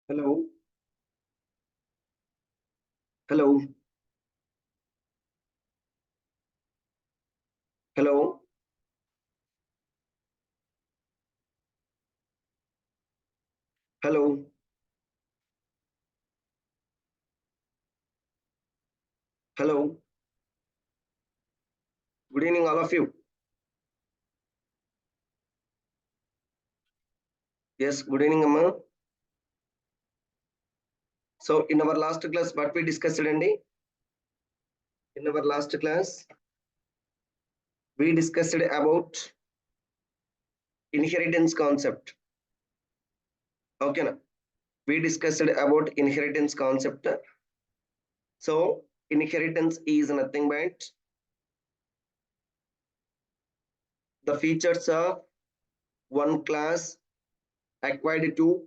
Hello. Hello. Hello. Hello. Hello. Good evening, all of you. Yes, good evening, Amma. So, in our last class, what we discussed, Andy? In our last class, we discussed about inheritance concept. Okay, na? We discussed about inheritance concept. So, inheritance is nothing but the features of one class acquired to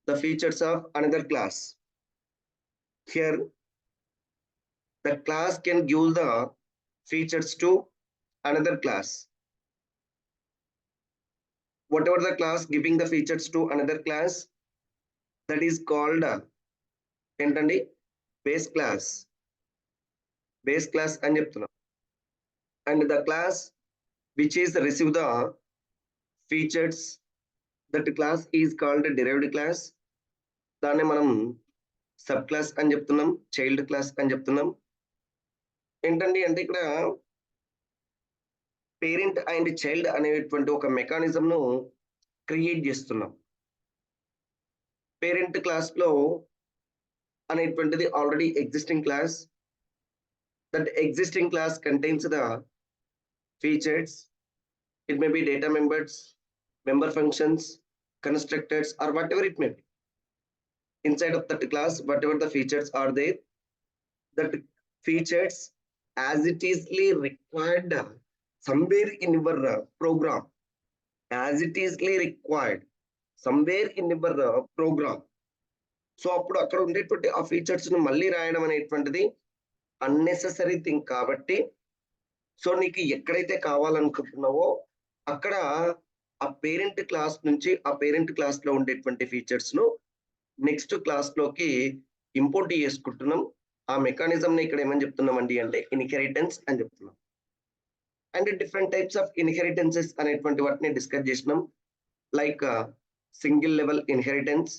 the features of another class. Here, the class can give the features to another class. Whatever the class giving the features to another class, that is called ఏంటండి base class. Base class అని చెప్తున్నాం. And the class which is receive the features, that class is called derived class. దాన్ని మనం sub class అని చెప్తున్నాం, child class అని చెప్తున్నాం. ఏంటండి అంటే ఇక్కడ పేరెంట్ అండ్ చైల్డ్ అనేటువంటి ఒక మెకానిజం ను క్రియేట్ చేస్తున్నాం. పేరెంట్ క్లాస్ లో అనేటువంటిది already existing class. That existing class contains the features. It may be data members, member functions, constructors, or whatever it may be. Inside of that class, whatever the features are there, that features as it is required somewhere in your program, as it is required somewhere in your program. So అప్పుడు అక్కడ ఉండేటువంటి ఆ features ను మళ్ళీ రాయడం అనేటువంటిది unnecessary thing కాబట్టి, so నీకు ఎక్కడైతే కావాలనుకుంటున్నావో అక్కడ ఆ పేరెంట్ క్లాస్ నుంచి ఆ పేరెంట్ క్లాస్ లో ఉండేటువంటి ఫీచర్స్ ను నెక్స్ట్ క్లాస్ లోకి ఇంపోర్ట్ చేసుకుంటున్నాం. ఆ మెకానిజం ని ఇక్కడ ఏమని చెప్తున్నామండి అంటే ఇన్హెరిటెన్స్ అని చెప్తున్నాం. అండ్ డిఫరెంట్ టైప్స్ ఆఫ్ ఇన్హెరిటెన్సెస్ అనేటువంటి వాటిని డిస్కస్ చేసినాం. Like single level inheritance,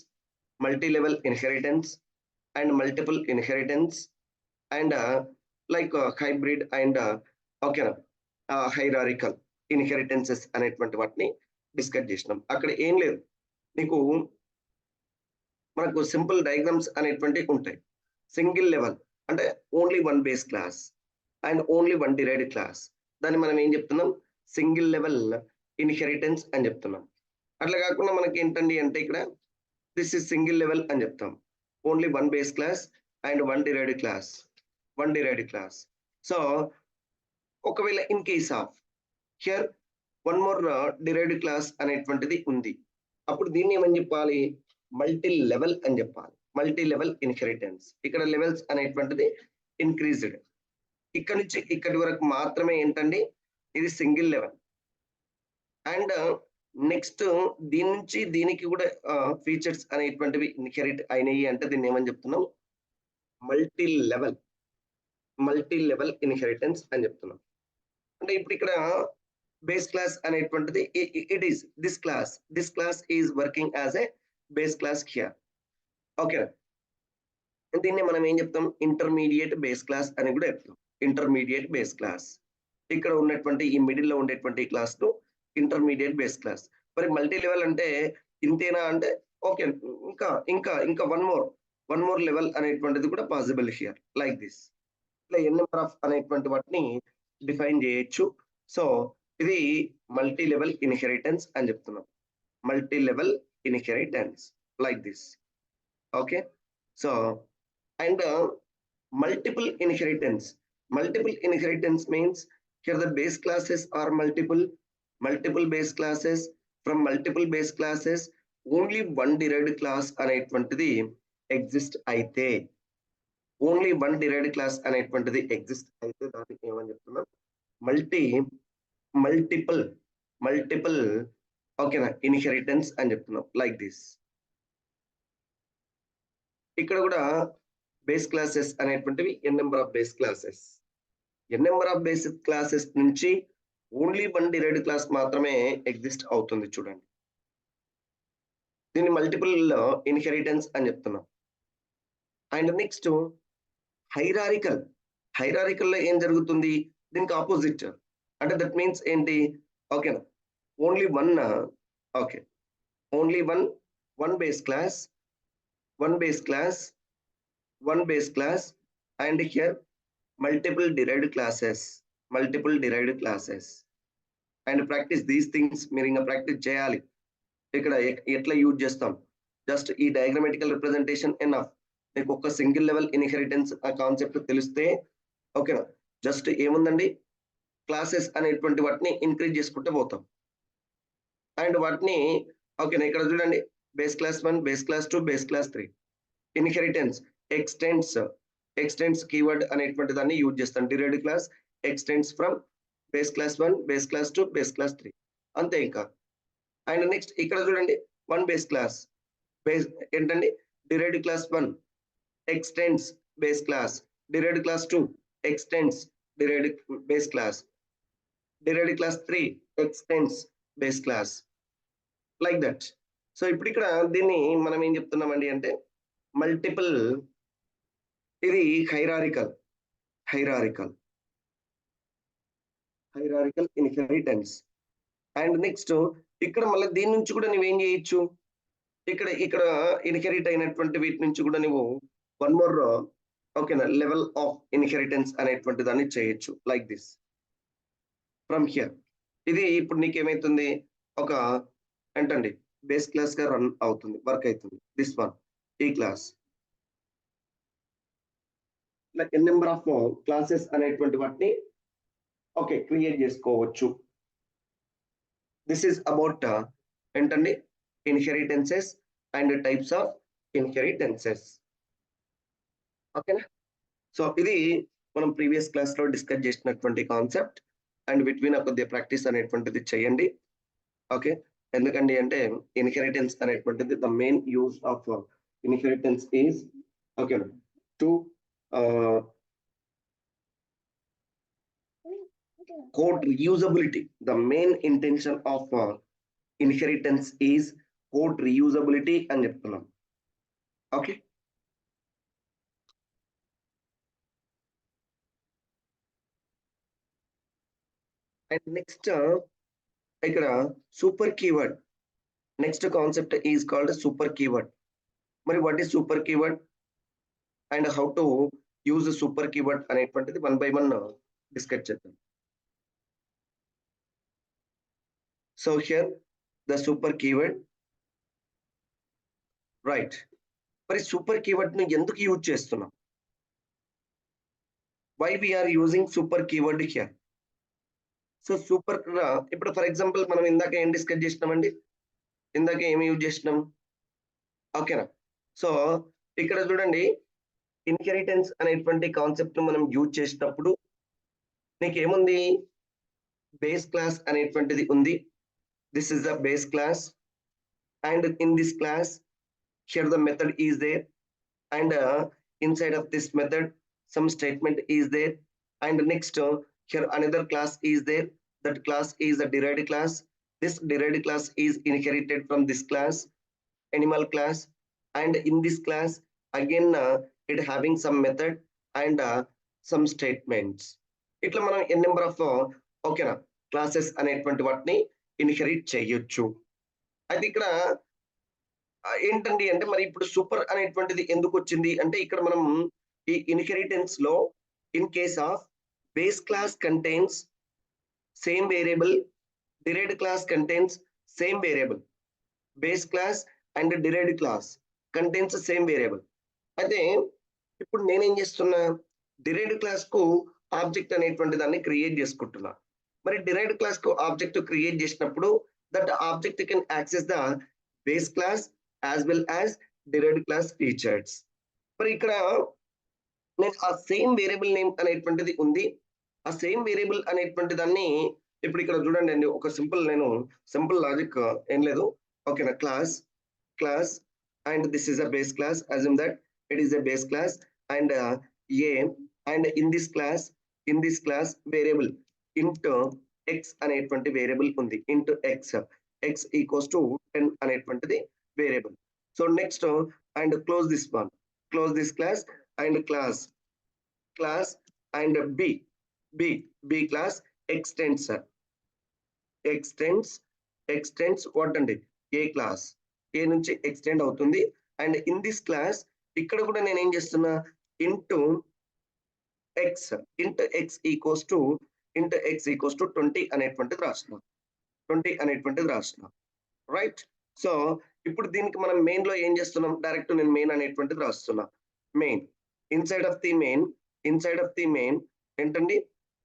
multi level inheritance, and multiple inheritance, and like hybrid and ఓకేనా హైరారికల్ ఇన్హెరిటెన్సెస్ అనేటువంటి వాటిని డిస్కస్ చేసినాం. అక్కడ ఏం లేదు, నీకు మనకు సింపుల్ డయాగ్రామ్స్ అనేటువంటివి ఉంటాయి. సింగిల్ లెవెల్ అంటే only one base class and only one derived class. దాన్ని మనం ఏం చెప్తున్నాం, సింగిల్ లెవెల్ ఇన్హెరిటెన్స్ అని చెప్తున్నాం. అట్లా కాకుండా మనకి ఏంటండి అంటే ఇక్కడ దిస్ ఇస్ సింగిల్ లెవెల్ అని చెప్తాం. Only one base class and one derived class, one derived class. So ఒకవేళ in case of here one more derived class అనేటువంటిది ఉంది, అప్పుడు దీన్ని ఏమని చెప్పాలి, మల్టీ లెవెల్ అని చెప్పాలి. Multi level inheritance. ఇక్కడ లెవెల్స్ అనేటువంటిది ఇంక్రీజ్డ్. ఇక్కడ నుంచి ఇక్కడి వరకు మాత్రమే ఏంటండి ఇది సింగిల్ లెవెల్. అండ్ నెక్స్ట్ దీని నుంచి దీనికి కూడా ఫీచర్స్ అనేటువంటివి ఇన్హెరిట్ అయినాయి అంటే దీన్ని ఏమని చెప్తున్నాం, multi level, multi level inheritance అని చెప్తున్నాం. అంటే ఇప్పుడు ఇక్కడ బేస్ క్లాస్ అనేటువంటిది it is this class is working as a base class here. Okay, దీన్ని మనం ఏం చెప్తాం, ఇంటర్మీడియట్ బేస్ క్లాస్ అని కూడా చెప్తాం. Intermediate base class. ఇక్కడ ఉన్నటువంటి ఈ మిడిల్ లో ఉండేటువంటి క్లాస్ ను ఇంటర్మీడియట్ బేస్ క్లాస్. మరి మల్టీ లెవెల్ అంటే ఇంతేనా అంటే ఓకే, ఇంకా ఇంకా ఇంకా వన్ మోర్ లెవెల్ అనేటువంటిది కూడా పాసిబుల్ హియర్ లైక్ దిస్. ఇట్లా ఎన్ నెంబర్ ఆఫ్ అనేటువంటి వాటిని డిఫైన్ చేయొచ్చు. సో ఇది మల్టీ లెవెల్ ఇన్హెరిటెన్స్ అని చెప్తున్నాం. Multi level inheritance like this. Okay, so and multiple inheritance. Multiple inheritance means here the base classes are multiple base classes. From multiple base classes only one derived class అనేటువంటిది exist అయితే, only one derived class అనేటువంటిది exist అయితే దానికి ఏమని చెప్తున్నాం, multiple ఓకేనా inheritance అని చెప్తున్నాం లైక్ దిస్. ఇక్కడ కూడా బేస్ క్లాసెస్ అనేటువంటివి n number of base classes. n number of base classes నుంచి ఓన్లీ 1 డిరైవ్డ్ క్లాస్ మాత్రమే ఎగ్జిస్ట్ అవుతుంది చూడండి. దీన్ని మల్టిపుల్ ఇన్హెరిటెన్స్ అని చెప్తున్నాం. And next hierarchical. హైరారికల్ లో ఏం జరుగుతుంది? దీనికి ఆపోజిట్. అంటే దట్ మీన్స్ ఏంటి? ఓకేనా, only one. Okay, only one base class, one base class, one base class, and here multiple derived classes, multiple derived classes. And practice these things. మీరు ఇంకా practice చేయాలి. ఇక్కడ ఎట్లా యూజ్ చేస్తాం? జస్ట్ ఈ డయాగ్రామటికల్ రిప్రజెంటేషన్ ఎనఫ్. మీకు ఒక సింగిల్ లెవెల్ ఇన్హెరిటెన్స్ ఆ కాన్సెప్ట్ తెలిస్తే ఓకేనా, జస్ట్ ఏముందండి, క్లాసెస్ అనేటువంటి వాటిని ఇంక్రీజ్ చేసుకుంటూ పోతాం. అండ్ వాటిని ఓకేనా, ఇక్కడ చూడండి, base class 1, base class 2, base class 3. Inheritance extends keyword అనేటువంటి దాన్ని యూజ్ చేస్తాం. Derived class extends from base class 1, base class 2, base class 3, అంతే ఇంకా. అండ్ నెక్స్ట్ ఇక్కడ చూడండి, వన్ బేస్ క్లాస్ బేస్ ఏంటండి, derived class 1 extends base class, derived class 2 extends derived base class, derived class 3 extends base class, like that. So ఇప్పుడు ఇక్కడ దీన్ని మనం ఏం చెప్తున్నామండి అంటే మల్టిపుల్, ఇది హైరారికల్ ఇన్హెరిటెన్స్. అండ్ నెక్స్ట్ ఇక్కడ మళ్ళీ దీని నుంచి కూడా నువ్వేం చేయొచ్చు, ఇక్కడ ఇన్హెరిట్ అయినటువంటి వీటి నుంచి కూడా నువ్వు వన్ మోర్ ఓకేనా లెవెల్ ఆఫ్ ఇన్హెరిటెన్స్ అనేటువంటి దాన్ని చేయొచ్చు, లైక్ దిస్ ఫ్రమ్ హియర్. ఇది ఇప్పుడు నీకేమైతుంది, ఒక ఏంటండి బేస్ క్లాస్ గా రన్ అవుతుంది, వర్క్ అవుతుంది. దిస్ వన్, ఈ class N number of classes అనేటువంటి వాటిని ఓకే క్రియేట్ చేసుకోవచ్చు. దిస్ ఈస్ అబౌట్ ఏంటండి inheritances and types of inheritances. ఓకేనా, సో ఇది మనం ప్రీవియస్ క్లాస్ లో డిస్కస్ చేసినటువంటి కాన్సెప్ట్. అండ్ బిట్వీన్ కొద్దిగా ప్రాక్టీస్ అనేటువంటిది చేయండి. ఓకే, ఎందుకండి అంటే ఇన్హెరిటెన్స్ అనేటువంటిది the main use of inheritance is okay to code reusability. The main intention of inheritance is code reusability అని చెప్తున్నాం. ఓకే, అండ్ నెక్స్ట్ ఇక్కడ super keyword. Next concept is called super keyword. మరి what is super keyword and how to use super keyword అనేటువంటిది 1 by 1 discuss చేద్దాం. So here the super keyword, right? మరి super keyword ని ఎందుకు use చేస్తున్నాం? Why we are using super keyword here? So super ఇప్పుడు for example మనం ఇందాక ఏం డిస్కస్ చేసినామండి, ఇందాక ఏమి యూజ్ చేసినాం ఓకేనా. సో ఇక్కడ చూడండి, ఇన్హెరిటెన్స్ అనేటువంటి కాన్సెప్ట్ మనం యూజ్ చేసినప్పుడు నీకేముంది, బేస్ క్లాస్ అనేటువంటిది ఉంది. This is the base class, and in this class here the method is there, and inside of this method some statement is there, and next here another class is there. That class is a derived class. This derived class is inherited from this class, animal class, and in this class again it having some method and some statements. ఇట్లా మనం n number of ఓకేనా classes అనేటువంటి వాటిని inherit చేయొచ్చు. అయితే ఇక్కడ ఏంటండి అంటే మరి ఇప్పుడు సూపర్ అనేటువంటిది ఎందుకు వచ్చింది అంటే ఇక్కడ మనం ఈ ఇన్హెరిటెన్స్ లో in case of base class contains same variable, derived class contains same variable, base class and derived class contains same variable. అయితే ఇప్పుడు నేనేం చేస్తున్నా, డిరైవ్డ్ క్లాస్ కు ఆబ్జెక్ట్ అనేటువంటి దాన్ని క్రియేట్ చేసుకుంటున్నా. మరి డిరైవ్డ్ క్లాస్ కు ఆబ్జెక్ట్ క్రియేట్ చేసినప్పుడు that object can access the base class as well as derived class features. మరి ఇక్కడ నేను ఆ సేమ్ వేరియబుల్ నేమ్ అనేటువంటిది ఉంది. ఆ సేమ్ వేరియబుల్ అనేటువంటి దాన్ని ఇప్పుడు ఇక్కడ చూడండి అండి, ఒక సింపుల్ లాజిక్ ఏం లేదు ఓకేనా. Class and this is a base class, assume that it is a base class, and a, and in this class variable into x అనేటువంటి వేరియబుల్ ఉంది, ఇంటూ x ఈక్వల్స్ టు 10 అనేటువంటిది variable. So next and close this one, close this class and class and b class extends what అండి, a class, a నుంచి extend అవుతుంది. And in this class ఇక్కడ కూడా నేను ఏం చేస్తున్నా, ఇంటూ x ఈక్వల్స్ టు 20 అనేటువంటిది రాస్తున్నా, రైట్. సో ఇప్పుడు దీనికి మనం మెయిన్ లో ఏం చేస్తున్నాం, డైరెక్ట్ నేను మెయిన్ అనేటువంటిది రాస్తున్నా. Main inside of the main ఏంటండి,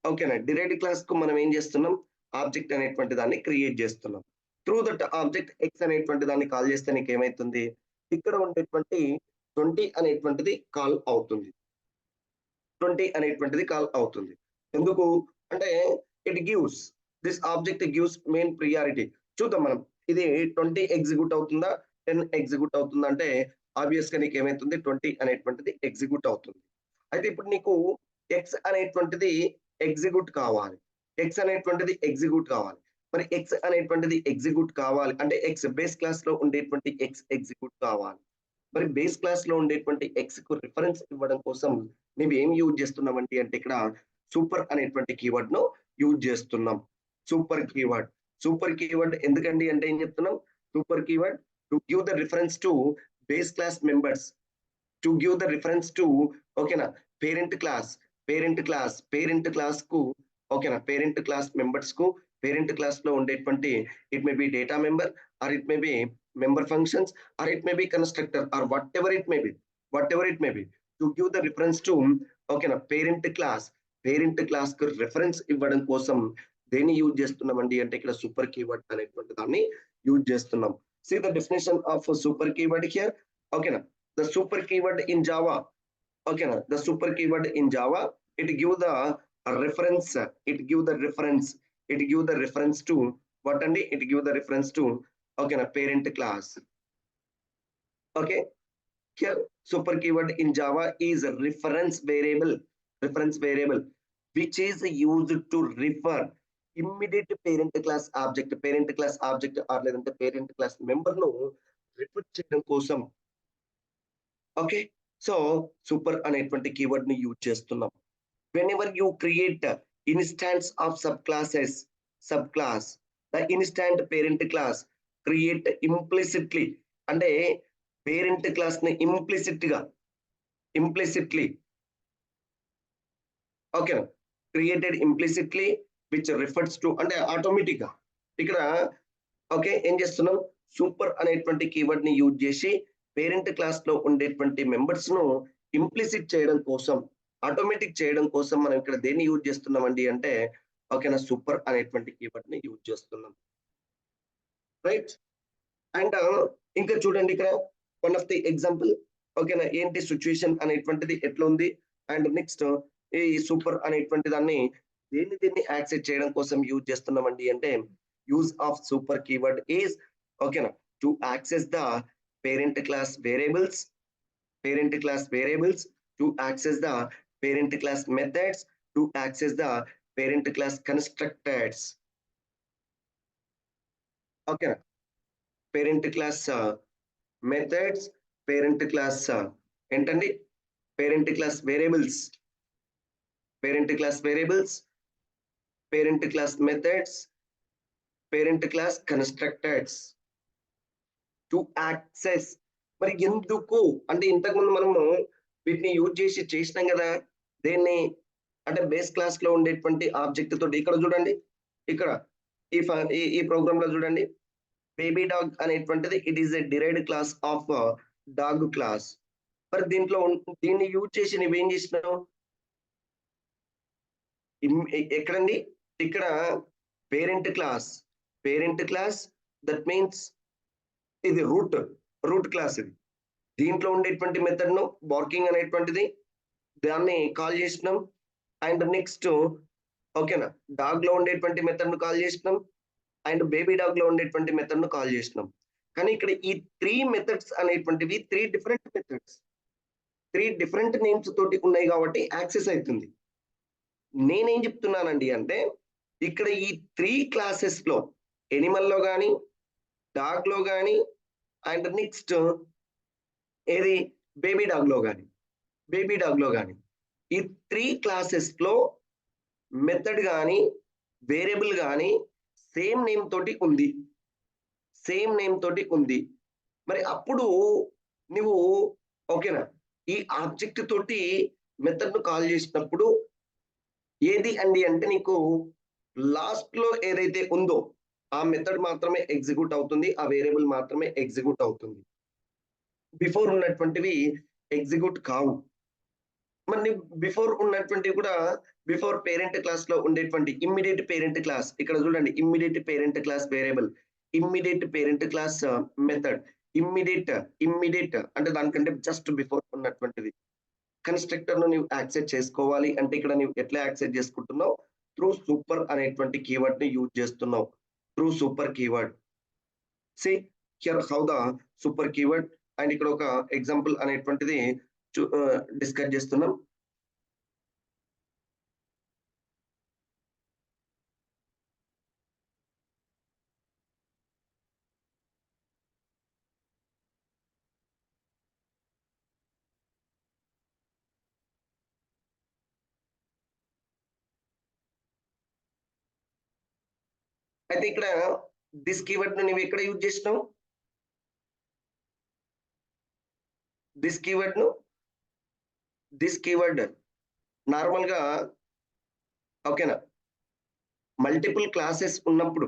ఓకేనా, డిరైవ్డ్ క్లాస్ కు మనం ఏం చేస్తున్నాం, ఆబ్జెక్ట్ అనేటువంటి దాన్ని క్రియేట్ చేస్తున్నాం. త్రూ దట్ ఆబ్జెక్ట్ ఎక్స్ అనేటువంటి దాన్ని కాల్ చేస్తే నీకు ఏమైతుంది, ఇక్కడ ఉండేటువంటి 20 అనేటువంటిది కాల్ అవుతుంది. 20 అనేటువంటిది కాల్ అవుతుంది. ఎందుకు అంటే it gives, this object gives main priority. చూద్దాం మనం, ఇది 20 ఎగ్జిక్యూట్ అవుతుందా 10 ఎగ్జిక్యూట్ అవుతుందా అంటే ఆబ్వియస్ గా నీకు ఏమైతుంది, 20 అనేటువంటిది ఎగ్జిక్యూట్ అవుతుంది. అయితే ఇప్పుడు నీకు ఎక్స్ అనేటువంటిది ఎగ్జిక్యూట్ కావాలి, మరి ఎక్స్ అనేటువంటిది ఎగ్జిక్యూట్ కావాలి అంటే ఎక్స్ బేస్ క్లాస్ లో ఉండేటువంటి ఎక్స్ ఎగ్జిక్యూట్ కావాలి. మరి బేస్ క్లాస్ లో ఉండేటువంటి ఎక్స్ కు రిఫరెన్స్ ఇవ్వడం కోసం మేము ఏం యూజ్ చేస్తున్నామంటే అంటే ఇక్కడ సూపర్ అనేటువంటి కీవర్డ్ ను యూజ్ చేస్తున్నాం. సూపర్ కీవర్డ్ ఎందుకండి అంటే ఏం చెప్తున్నాం, super keyword to give the reference to base class members, to give the reference to, ఓకేనా, పేరెంట్ క్లాస్ కు, ఓకేనా, పేరెంట్ క్లాస్ మెంబర్స్ కు, పేరెంట్ క్లాస్ లో ఉండేటువంటి it may be data member or it may be member functions or it may be constructor or whatever it may be to give the reference to, okay na, parent class కు reference ఇవ్వడం కోసం దేని use చేస్తున్నామండి అంటే ఇక్కడ super keyword అనేటువంటి దాన్ని use చేస్తున్నాం. See the definition of a super keyword here, okay na, the super keyword in Java, okay na, the super keyword in Java, it give the reference to what andi, it give the reference to, okay na, parent class. Okay, here super keyword in Java is a reference variable which is used to refer immediate parent class object or ledante parent class member nu refer cheyadam kosam. Okay, so super అనేటువంటి keyword ని use చేస్తున్నాం. Whenever you create instance of subclass, the instant parent class create implicitly అంటే parent class ని implicitly okay created implicitly which refers to అంటే automatic గా ఇక్కడ okay ఏం చేస్తున్నాం, సూపర్ అనేటువంటి కీవర్డ్ ని యూజ్ చేసి పేరెంట్ క్లాస్ లో ఉండేటువంటి మెంబర్స్ ను ఇంప్లిసిట్ చేయడం కోసం, ఆటోమేటిక్ చేయడం కోసం మనం ఇక్కడ దేన్ని యూజ్ చేస్తున్నామండి అంటే ఓకేనా, సూపర్ అనేటువంటి కీవర్డ్ ని యూజ్ చేస్తున్నాం, రైట్. అండ్ ఇంకా చూడండి ఇక్కడ వన్ ఆఫ్ ది ఎగ్జాంపుల్, ఓకేనా, ఏంటి సిచ్యుయేషన్ అనేటువంటిది ఎట్లా ఉంది. అండ్ నెక్స్ట్ ఈ సూపర్ అనేటువంటి దాన్ని దీన్ని యాక్సెస్ చేయడం కోసం యూజ్ చేస్తున్నామండి అంటే use of super keyword is, ఓకేనా, to access the parent class variables, to access the parent class methods, to access the parent class constructors. ఓకేనా, parent class methods, parent class ఏంటండి, parent class variables, parent class methods, parent class constructors to access. మరి ఎందుకు అంటే ఇంతకుముందు మనము వీటిని use చేసినాం కదా, దేన్ని అంటే బేస్ క్లాస్ లో ఉండేటువంటి ఆబ్జెక్ట్ తోటి. ఇక్కడ చూడండి, ఇక్కడ ఈ ప్రోగ్రామ్ లో చూడండి, బేబీ డాగ్ అనేటువంటిది it is a derived class of dog class. మరి దీన్ని యూజ్ చేసి నువ్వేం చేసినావు, ఎక్కడండి, ఇక్కడ పేరెంట్ క్లాస్ దట్ మీన్స్ ఇది రూట్ క్లాస్, ఇది దీంట్లో ఉండేటువంటి మెథడ్ ను బార్కింగ్ అనేటువంటిది దాన్ని కాల్ చేసినాం. అండ్ నెక్స్ట్ ఓకేనా, డాగ్ లో ఉండేటువంటి మెథడ్ ను కాల్ చేసినాం అండ్ బేబీ డాగ్ లో ఉండేటువంటి మెథడ్ ను కాల్ చేసినాం. కానీ ఇక్కడ ఈ 3 మెథడ్స్ అనేటువంటివి 3 డిఫరెంట్ మెథడ్స్. 3 డిఫరెంట్ నేమ్స్ తోటి ఉన్నాయి కాబట్టి యాక్సెస్ అవుతుంది. నేనేం చెప్తున్నానండి అంటే ఇక్కడ ఈ 3 క్లాసెస్ లో ఎనిమల్ లో కానీ డాగ్ లో కానీ అండ్ నెక్స్ట్ ఏది బేబీ డాగ్ లో కానీ ఈ 3 క్లాసెస్ లో మెథడ్ కానీ వేరియబుల్ కానీ సేమ్ నేమ్ తోటి ఉంది. మరి అప్పుడు నువ్వు ఓకేనా ఈ ఆబ్జెక్ట్ తోటి మెథడ్ ను కాల్ చేసినప్పుడు ఏది అండి అంటే నీకు లాస్ట్ లో ఏదైతే ఉందో ఆ మెథడ్ మాత్రమే ఎగ్జిక్యూట్ అవుతుంది, ఆ వేరియబుల్ మాత్రమే ఎగ్జిక్యూట్ అవుతుంది. బిఫోర్ ఉన్నటువంటివి ఎగ్జిక్యూట్ కావు. మరి బిఫోర్ ఉన్నటువంటివి కూడా బిఫోర్ పేరెంట్ క్లాస్ లో ఉండేటువంటి ఇమ్మీడియట్ పేరెంట్ క్లాస్, ఇక్కడ చూడండి immediate parent class variable, immediate parent class method, immediate అంటే దానికంటే జస్ట్ బిఫోర్ ఉన్నటువంటిది. కన్స్ట్రక్టర్ ను నువ్వు యాక్సెస్ చేసుకోవాలి అంటే ఇక్కడ నువ్వు ఎట్లా యాక్సెస్ చేసుకుంటున్నావు? త్రూ సూపర్ అనేటువంటి కీవర్డ్ ని యూజ్ చేస్తున్నావు. Through super keyword. See here how the super keyword and ఇక్కడ ఒక ఎగ్జాంపుల్ అనేటువంటిది డిస్కస్ చేస్తున్నాం. అయితే ఇక్కడ దిస్ కీవర్డ్ ను నువ్వు ఎక్కడ యూజ్ చేసినావు? దిస్ కీవర్డ్ నార్మల్ గా ఓకేనా మల్టిపుల్ క్లాసెస్ ఉన్నప్పుడు,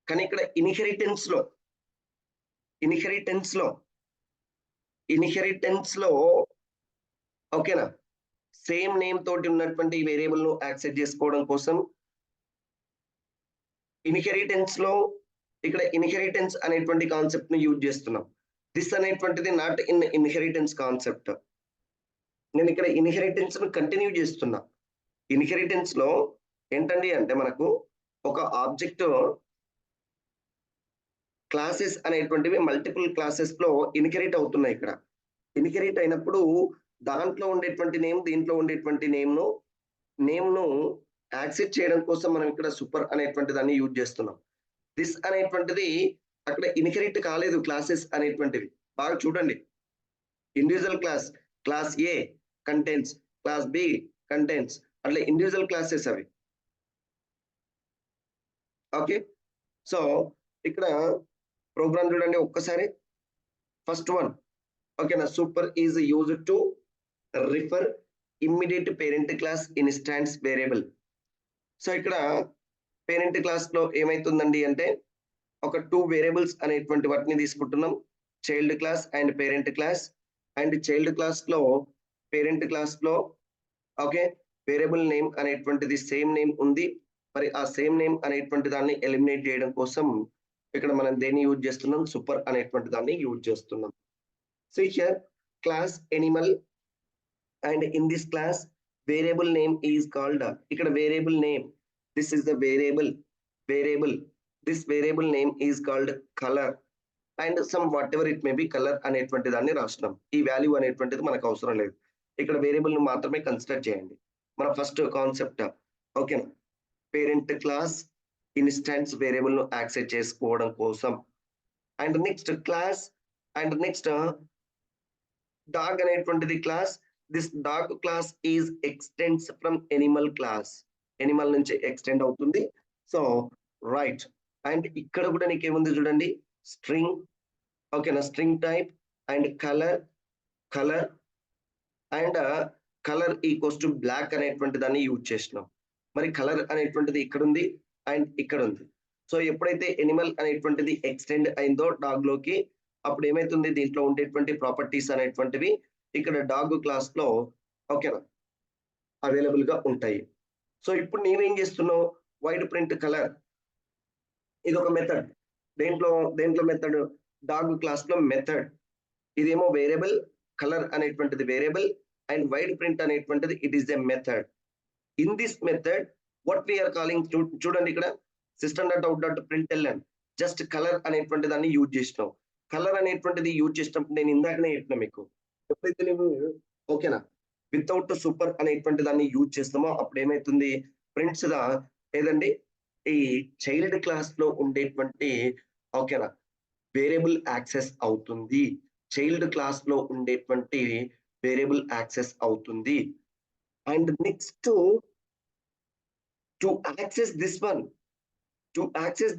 కానీ ఇక్కడ ఇన్హెరిటెన్స్ లో ఓకేనా సేమ్ నేమ్ తోటి ఉన్నటువంటి వేరియబుల్ ను యాక్సెస్ చేసుకోవడం కోసం ఇన్హెరిటెన్స్ అనేటువంటి కాన్సెప్ట్ ను యూజ్ చేస్తున్నాం. దిస్ అనేటువంటిది నాట్ ఇన్హెరిటెన్స్ కాన్సెప్ట్. నేను ఇక్కడ ఇన్హెరిటెన్స్ ను కంటిన్యూ చేస్తున్నా. ఇన్హెరిటెన్స్ లో ఏంటండి అంటే మనకు ఒక ఆబ్జెక్ట్ క్లాసెస్ అనేటువంటివి మల్టిపుల్ క్లాసెస్ లో ఇన్హెరిట్ అవుతున్నాయి. ఇక్కడ ఇన్హెరిట్ అయినప్పుడు దాంట్లో ఉండేటువంటి నేమ్ దీంట్లో ఉండేటువంటి నేమ్ ను యాక్సెస్ చేయడం కోసం మనం ఇక్కడ సూపర్ అనేటువంటి దాన్ని యూజ్ చేస్తున్నాం. దిస్ అనేటువంటిది అక్కడ ఇన్హెరిట్ కాలేదు క్లాసెస్ అనేటువంటివి. బాగా చూడండి, ఇండివిజువల్ క్లాస్ ఏ కంటెంట్స్, క్లాస్ బి కంటెంట్స్, అట్లా ఇండివిజువల్ క్లాసెస్ అవి. ఓకే, సో ఇక్కడ ప్రోగ్రామ్ చూడండి ఒక్కసారి. ఫస్ట్ వన్ ఓకేనా, super is used to refer immediate parent class instance variable. So ఇక్కడ పేరెంట్ క్లాస్ లో ఏమైతుందండి అంటే ఒక 2 వేరియబుల్స్ అనేటువంటి వాటిని తీసుకుంటున్నాం, child class and parent class. And child class లో పేరెంట్ క్లాస్ లో ఓకే వేరియబుల్ నేమ్ అనేటువంటిది సేమ్ నేమ్ ఉంది. మరి ఆ సేమ్ నేమ్ అనేటువంటి దాన్ని ఎలిమినేట్ చేయడం కోసం ఇక్కడ మనం దేన్ని యూజ్ చేస్తున్నాం? సూపర్ అనేటువంటి దాన్ని యూజ్ చేస్తున్నాం. So here class animal and in this class variable name is called, ఇక్కడ variable name, this is the variable this variable name is called colour and some what ever it may be colour అనేటువంటి దాన్ని రాస్తున్నాం. ఈ value అనేటువంటిది మనకు అవసరం లేదు, ఇక్కడ వేరియబుల్ ను మాత్రమే కన్సిడర్ చేయండి. మన ఫస్ట్ కాన్సెప్ట్ ఓకేనా, పేరెంట్ క్లాస్ ఇన్స్టాన్స్ వేరియబుల్ ను యాక్సెస్ చేసుకోవడం కోసం. And next class and next dog అనేటువంటిది class. This dog class is extends from animal class, animal నుంచి ఎక్స్టెండ్ అవుతుంది. సో రైట్, అండ్ ఇక్కడ కూడా నీకేముంది చూడండి, స్ట్రింగ్ ఓకేనా, string type and colour and colour equals to black అనేటువంటి దాన్ని యూజ్ చేసినాం. మరి కలర్ అనేటువంటిది ఇక్కడ ఉంది అండ్ ఇక్కడ ఉంది. సో ఎప్పుడైతే ఎనిమల్ అనేటువంటిది ఎక్స్టెండ్ అయిందో డాగ్ లోకి, అప్పుడు ఏమైతుంది, దీంట్లో ఉండేటువంటి ప్రాపర్టీస్ అనేటువంటివి ఇక్కడ డాగ్ క్లాస్ లో ఓకేనా అవైలబుల్ గా ఉంటాయి. సో ఇప్పుడు నీవేం చేస్తున్నావు, వైడ్ ప్రింట్ కలర్, ఇది ఒక మెథడ్. దేంట్లో మెథడ్? డాగ్ క్లాస్ లో మెథడ్. ఇదేమో వేరియబుల్, కలర్ అనేటువంటిది వేరియబుల్ అండ్ వైడ్ ప్రింట్ అనేటువంటిది it is a method. In this method what we are calling, చూడండి ఇక్కడ system.out.println జస్ట్ కలర్ అనేటువంటి దాన్ని యూజ్ చేసినాం. కలర్ అనేటువంటిది యూజ్ చేసినప్పుడు నేను ఇందాకనే చెప్పిన మీకు ఎప్పుడైతే నువ్వు ఓకేనా వితౌట్ సూపర్ అనేటువంటి దాన్ని యూజ్ చేస్తామో అప్పుడు ఏమైతుంది ఫ్రెండ్స్ గా ఏదండి ఈ చైల్డ్ క్లాస్ లో ఉండేటువంటి ఓకేనా వేరియబుల్ యాక్సెస్ అవుతుంది. చైల్డ్ క్లాస్ లో ఉండేటువంటి వేరియబుల్ యాక్సెస్ అవుతుంది. And next to access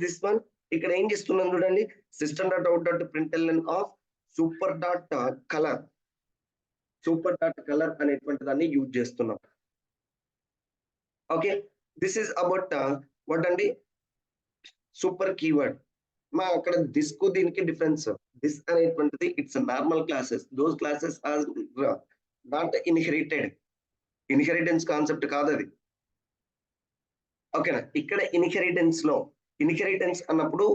this one ఇక్కడ ఏం చేస్తున్నాం చూడండి system dot out dot println of super dot colour అనేటువంటి దాన్ని యూజ్ చేస్తున్నాం. Okay this is about what అండి సూపర్ కీవర్డ్. మా అక్కడ దిస్ కు దీనికి డిఫరెన్స్ దిస్ అనేటువంటిది it's normal classes those classes are not inheritance concept కాదు అది. ఓకేనా ఇక్కడ ఇన్హెరిటెన్స్ అన్నప్పుడు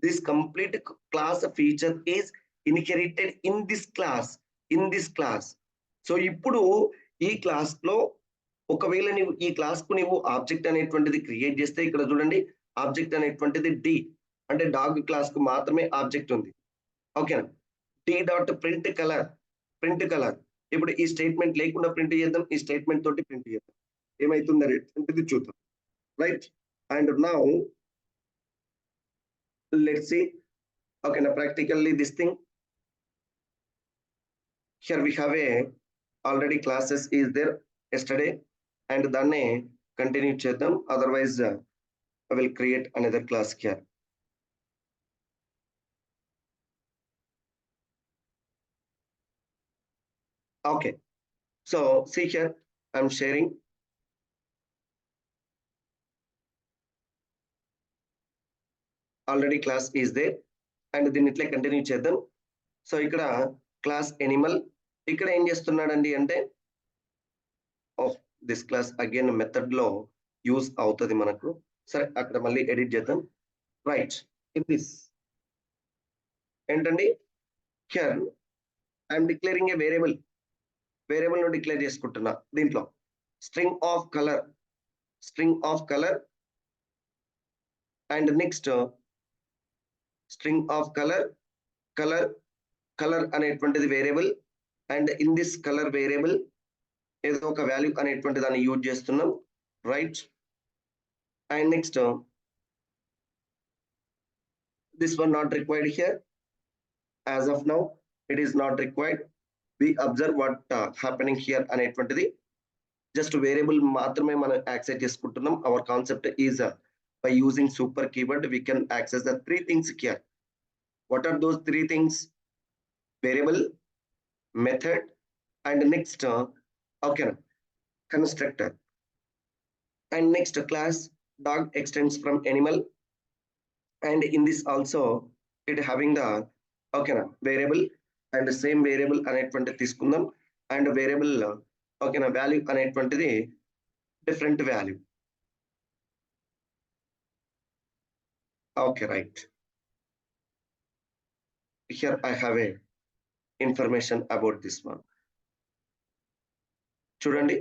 this complete class feature is inherited in this class. So ఇప్పుడు ఈ క్లాస్ లో ఒకవేళ నీవు ఈ క్లాస్ కు నీవు ఆబ్జెక్ట్ అనేటువంటిది క్రియేట్ చేస్తే ఇక్కడ చూడండి ఆబ్జెక్ట్ అనేటువంటిది డి అంటే డాగ్ క్లాస్ కు మాత్రమే ఆబ్జెక్ట్ ఉంది. ఓకేనా డి డాట్ ప్రింట్ కలర్ ఇప్పుడు ఈ స్టేట్మెంట్ లేకుండా ప్రింట్ చేద్దాం ఈ స్టేట్మెంట్ తోటి ప్రింట్ చేద్దాం ఏమైతుంది అనేటువంటిది చూద్దాం right. And now let's see ఓకేనా practically this thing here we have a already classes is there yesterday and దాన్నే కంటిన్యూ చేద్దాం otherwise I will create another class here. Okay, so see here I'm sharing already class is there and దీన్ని ఇట్లా continue చేద్దాం. So ఇక్కడ class Animal ఇక్కడ ఏం చేస్తున్నాడండి అంటే of this class again method లో యూజ్ అవుతుంది మనకు. సరే అక్కడ మళ్ళీ ఎడిట్ చేద్దాం రైట్. ఇన్ దిస్ ఏంటండి here I'm declaring a variable ను డిక్లేర్ చేసుకుంటున్నా దీంట్లో string of colour and next string of colour అనేటువంటిది variable and in this colour variable ఏదో ఒక వాల్యూ అనేటువంటి దాన్ని యూజ్ చేస్తున్నాం right. And next this one not required here as of now it is not required. We observe what happening here అనేటువంటిది just variable మాత్రమే మనం access చేసుకుంటున్నాం. our concept is by using super keyword we can access the three things here. What are those three things? Variable, method and next okay constructor. And next class dog extends from animal and in this also it having the okay variable and the same variable అనేటువంటి తీసుకుందాం and variable okay value అనేటువంటిది different value. Okay right, here I have a information about this one. చూడండి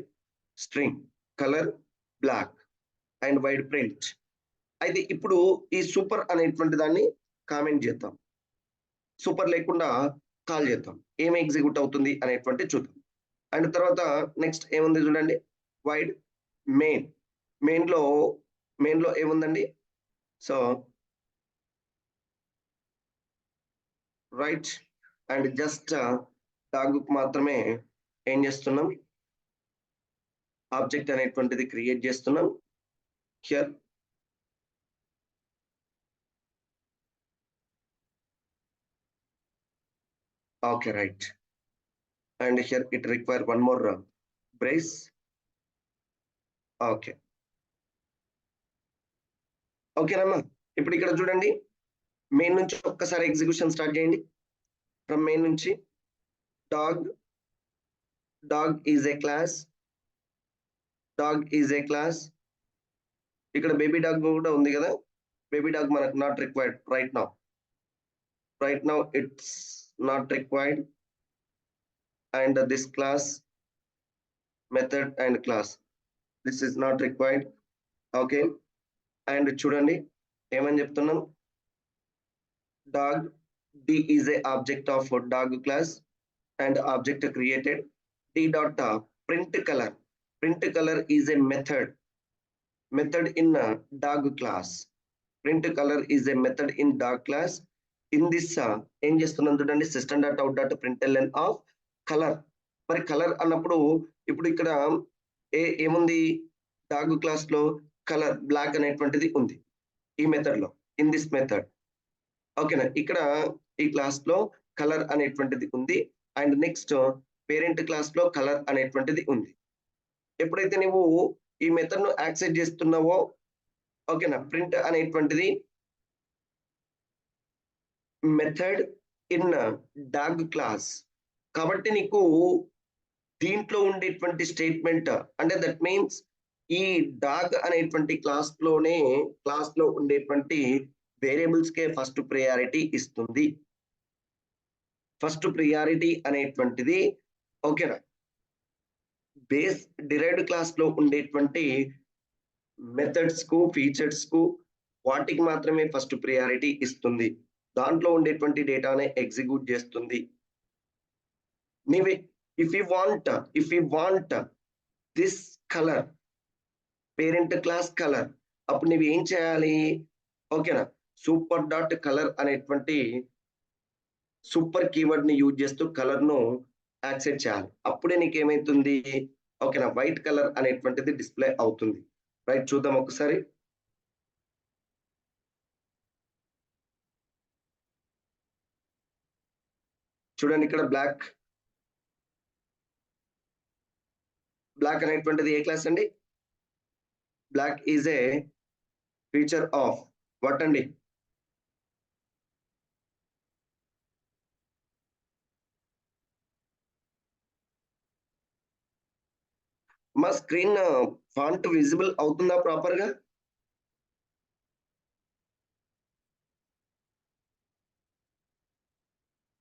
string colour black and void print. అయితే ఇప్పుడు ఈ super అనేటువంటి దాన్ని comment చేద్దాం సూపర్ లేకుండా కాల్ చేద్దాం ఏమి ఎగ్జిక్యూట్ అవుతుంది అనేటువంటి చూద్దాం. అండ్ తర్వాత నెక్స్ట్ ఏముంది చూడండి వైడ్ మెయిన్ లో ఏముందండి so right and just dog మాత్రమే ఏం చేస్తున్నాం ఆబ్జెక్ట్ అనేటువంటిది క్రియేట్ చేస్తున్నాం here. Okay right, and here it require one more brace. Okay ఓకేనమ్మా ఇప్పుడు ఇక్కడ చూడండి మెయిన్ నుంచి ఒక్కసారి ఎగ్జిక్యూషన్ స్టార్ట్ చేయండి ఫ్రమ్ మెయిన్ నుంచి డాగ్ ఈజ్ ఏ క్లాస్ ఇక్కడ బేబీ డాగ్ కూడా ఉంది కదా బేబీ డాగ్ మనకు not required right now it's not required and this class method and class this is not required. Okay and చూడండి ఏమని చెప్తున్నాం dog d is a object of dog class and object created. D dot print color. Print color is a method in dog class. Print color is a method in dog class. In this ఏం చేస్తున్నాం చూడండి, system dot out dot println of colour. మరి colour అన్నప్పుడు ఇప్పుడు ఇక్కడ ఏముంది, dog class లో colour black అనేటువంటిది ఉంది ఈ మెథడ్ లో, ఇన్ దిస్ మెథడ్. ఓకేనా, ఇక్కడ ఈ క్లాస్ లో కలర్ అనేటువంటిది ఉంది. అండ్ నెక్స్ట్ పేరెంట్ క్లాస్ లో కలర్ అనేటువంటిది ఉంది. ఎప్పుడైతే నువ్వు ఈ మెథడ్ ను యాక్సెస్ చేస్తున్నావో, ఓకేనా, ప్రింట్ అనేటువంటిది మెథడ్ ఇన్ డాగ్ క్లాస్ కాబట్టి నీకు దీంట్లో ఉండేటువంటి స్టేట్మెంట్ అంటే దట్ మీన్స్ ఈ డాగ్ అనేటువంటి క్లాస్ లో ఉండేటువంటి వేరియబుల్స్ కే ఫస్ట్ ప్రియారిటీ ఇస్తుంది. ఫస్ట్ ప్రియారిటీ అనేటువంటిది ఓకేనా బేస్ డిరైవ్డ్ క్లాస్ లో ఉండేటువంటి మెథడ్స్ కు ఫీచర్స్ కు వాటికి మాత్రమే ఫస్ట్ ప్రియారిటీ ఇస్తుంది. దాంట్లో ఉండేటువంటి డేటానే ఎగ్జిక్యూట్ చేస్తుంది. నీవే if you want this colour parent class colour, అప్పుడు నువ్వు ఏం చేయాలి, ఓకేనా, సూపర్ డాట్ కలర్ అనేటువంటి సూపర్ కీవర్డ్ ని యూజ్ చేస్తూ కలర్ ను యాక్సెస్ చేయాలి. అప్పుడే నీకు ఏమైతుంది, ఓకేనా, వైట్ కలర్ అనేటువంటిది డిస్ప్లే అవుతుంది. రైట్, చూద్దాం ఒకసారి. చూడండి ఇక్కడ బ్లాక్ అనేటువంటిది ఏ క్లాస్ అండి? Black is a feature of what అండి? మా స్క్రీన్ ఫాంట్ విజిబుల్ అవుతుందా ప్రాపర్ గా?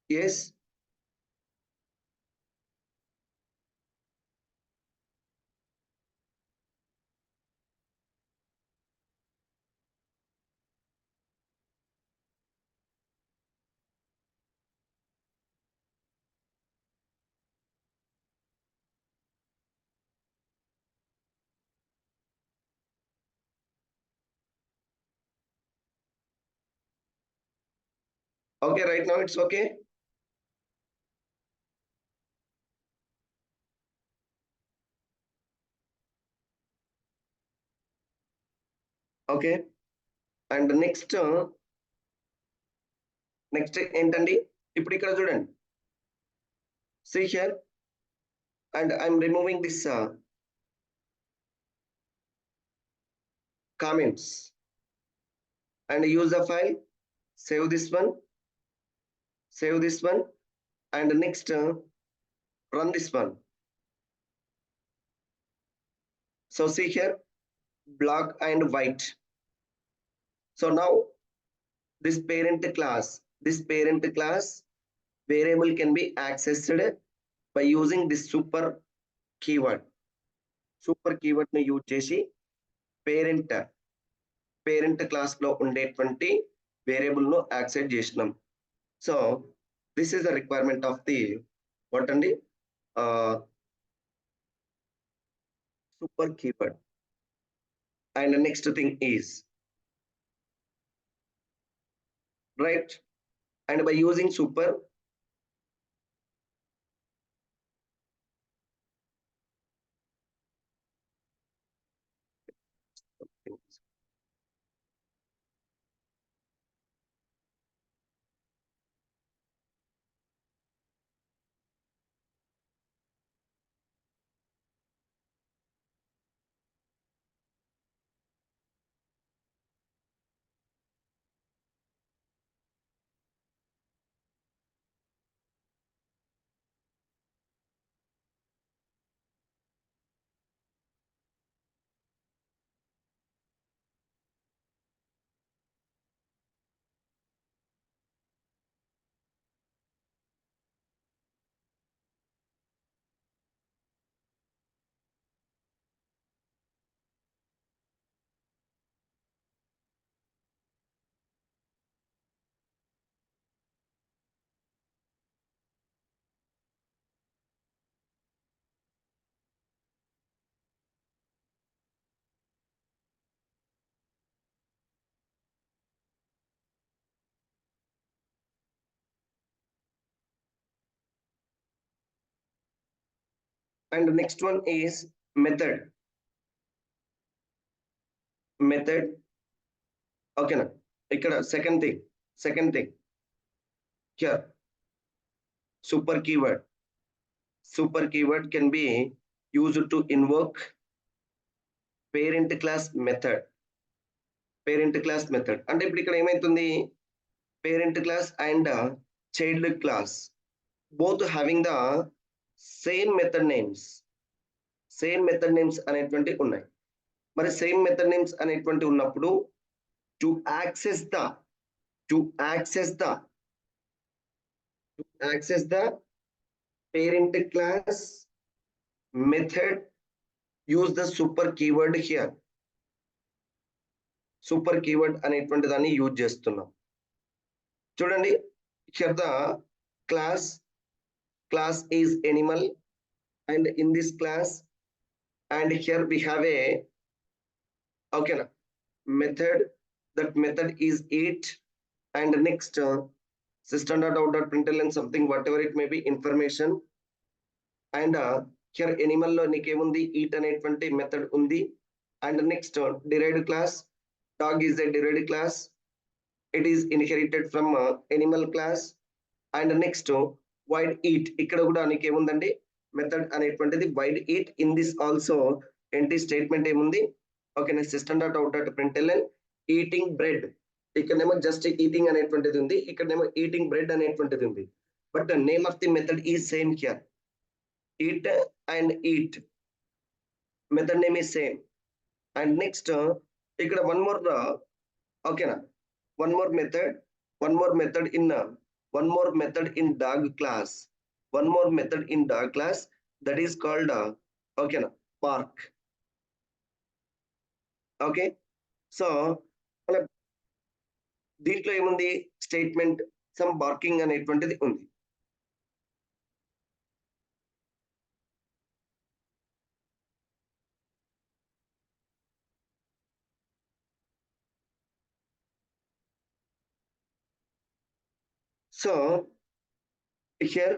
Yes. Okay, right now it's okay. Okay, and next ఏంటండి, ఇప్పుడు ఇక్కడ చూడండి, see here, and I'm removing this comments and use the file, save this one, and next run this one. So see here, black and white. So now this parent class variable can be accessed by using this super keyword ని use చేసి parent class లో ఉండేటువంటి variable ను access చేసినాం. So this is the requirement of the what అండి, super keyword. And the next thing is right, and by using super, And the next one is method. Method. Okay, now. Second thing. Here, super keyword. Super keyword can be used to invoke parent class method. Parent class method. అంటే ఇప్పుడు ఇక్కడ ఏమైతుంది parent class and child class both having the same method names. Same method names అనేటువంటి ఉన్నాయి. మరి same method names అనేటువంటి ఉన్నప్పుడు to access the to access the access the parent class method use the super keyword here. Super keyword అనేటువంటి దాన్ని use చేస్తున్నాం. చూడండి, here the class is animal, and in this class, and here we have a okay method. That method is eat, and next system.out.println something whatever it may be information, and here animal lo nikemundi eat అనేటువంటి method ఉంది. And next derived class, dog is a derived class, it is inherited from animal class. And next void eat, ఇక్కడ కూడా నీకేముందండి method అనేటువంటిది void eat. In this also empty statement ఏముంది, ఓకేనా, system.out.println eating bread, ఇక్కడనేమో just eating అనేటువంటిది ఉంది, ఇక్కడనేమో ఈటింగ్ బ్రెడ్ అనేటువంటిది ఉంది. But name of the method is same here, eat and eat, method name is same. And next ఇక్కడ one more ఓకేనా, one more method in dog class, one more method in dog class, that is called ఓకేనా bark. Okay, so మన దీంట్లో ఏముంది statement some barking అనేటువంటిది ఉంది. So here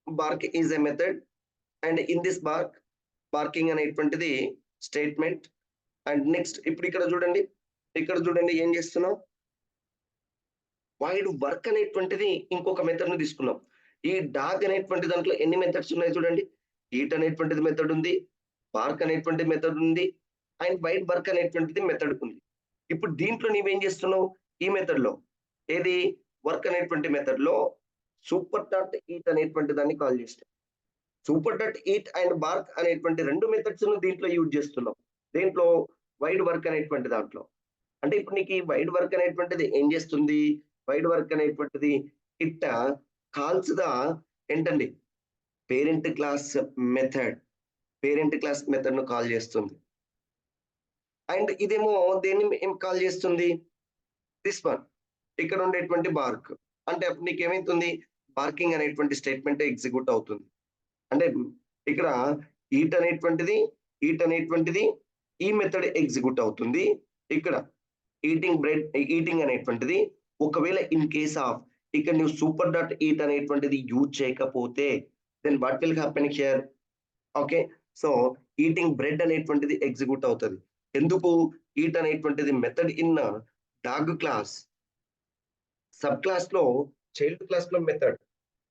bark is a method, and in this barking అనేటువంటిది statement. And next ఇప్పుడు ఇక్కడ చూడండి ఏం చేస్తున్నాం, వైడ్ వర్క్ అనేటువంటిది ఇంకొక మెథడ్ ను తీసుకున్నాం. ఈ డాగ్ అనేటువంటి దాంట్లో ఎన్ని మెథడ్స్ ఉన్నాయి చూడండి, ఈట్ అనేటువంటిది మెథడ్ ఉంది, బార్క్ అనేటువంటి మెథడ్ ఉంది, అండ్ వైడ్ వర్క్ అనేటువంటిది మెథడ్ ఉంది. ఇప్పుడు దీంట్లో నీవేం చేస్తున్నావు, ఈ మెథడ్ లో ఏది వర్క్ అనేటువంటి మెథడ్ లో సూపర్ డాట్ ఈట్ అనేటువంటి దాన్ని కాల్ చేస్తాం. Super dot eat and BARC అనేటువంటి రెండు మెథడ్స్ ను దీంట్లో యూజ్ చేస్తున్నాం. దేంట్లో వైడ్ వర్క్ అనేటువంటి దాంట్లో. అంటే ఇప్పుడు నీకు ఈ వైడ్ వర్క్ అనేటువంటిది ఏం చేస్తుంది, వైడ్ వర్క్ అనేటువంటిది ఇట్ట కాల్స్ ద ఏంటండి పేరెంట్ క్లాస్ మెథడ్ ను కాల్ చేస్తుంది. అండ్ ఇదేమో దేన్ని ఏం కాల్ చేస్తుంది, దిస్ వన్ ఇక్కడ ఉండేటువంటి బార్క్. అంటే అప్పుడు నీకు ఏమైతుంది, బార్కింగ్ అనేటువంటి స్టేట్మెంట్ ఎగ్జిక్యూట్ అవుతుంది. అంటే ఇక్కడ ఈట్ అనేటువంటిది ఈ మెథడ్ ఎగ్జిక్యూట్ అవుతుంది. ఇక్కడ ఈటింగ్ అనేటువంటిది ఒకవేళ ఇన్ కేస్ ఆఫ్ ఇక్కడ నువ్వు సూపర్ డాట్ ఈట్ అనేటువంటిది యూజ్ చేయకపోతే then what will happen here, okay. So eating bread అనేటువంటిది ఎగ్జిక్యూట్ అవుతుంది. ఎందుకు, ఈట్ అనేటువంటిది method in dog class, sub class లో చైల్డ్ క్లాస్ లో మెథడ్.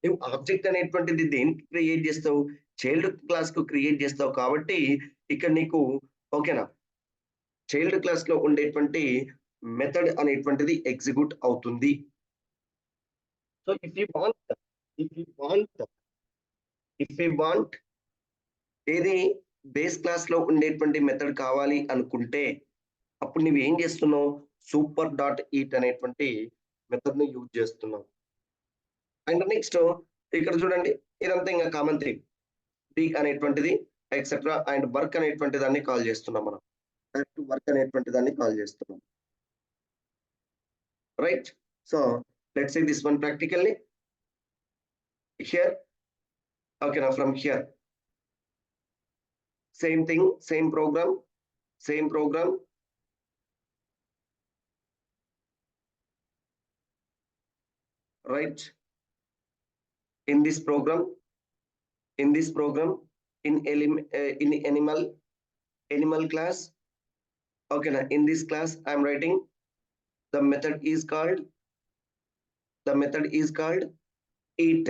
నువ్వు ఆబ్జెక్ట్ అనేటువంటిది దేనికి క్రియేట్ చేస్తావు, చైల్డ్ క్లాస్ కు క్రియేట్ చేస్తావు. కాబట్టి ఇక్కడ నీకు ఓకేనా చైల్డ్ క్లాస్ లో ఉండేటువంటి మెథడ్ అనేటువంటిది ఎగ్జిక్యూట్ అవుతుంది. సో ఇఫ్ యూ వాంట్ ఏది బేస్ క్లాస్ లో ఉండేటువంటి మెథడ్ కావాలి అనుకుంటే అప్పుడు నువ్వు ఏం చేస్తున్నావు, సూపర్ డాట్ ఈట్ అనేటువంటి మెథడ్ ను యూజ్ చేస్తున్నావు. అండ్ నెక్స్ట్ ఇక్కడ చూడండి, ఇదంతా ఇంకా కామన్ థింగ్, డి అనేటువంటిది ఎక్సెట్రా అండ్ వర్క్ అనేటువంటి దాన్ని కాల్ చేస్తున్నాం మనం, వర్క్ అనేటువంటి దాన్ని కాల్ చేస్తున్నాం, right. So let's see this one practically here. Okay, నా from here same thing, same program, right. In this program in animal class. Okay, now in this class I am writing the method is called eat.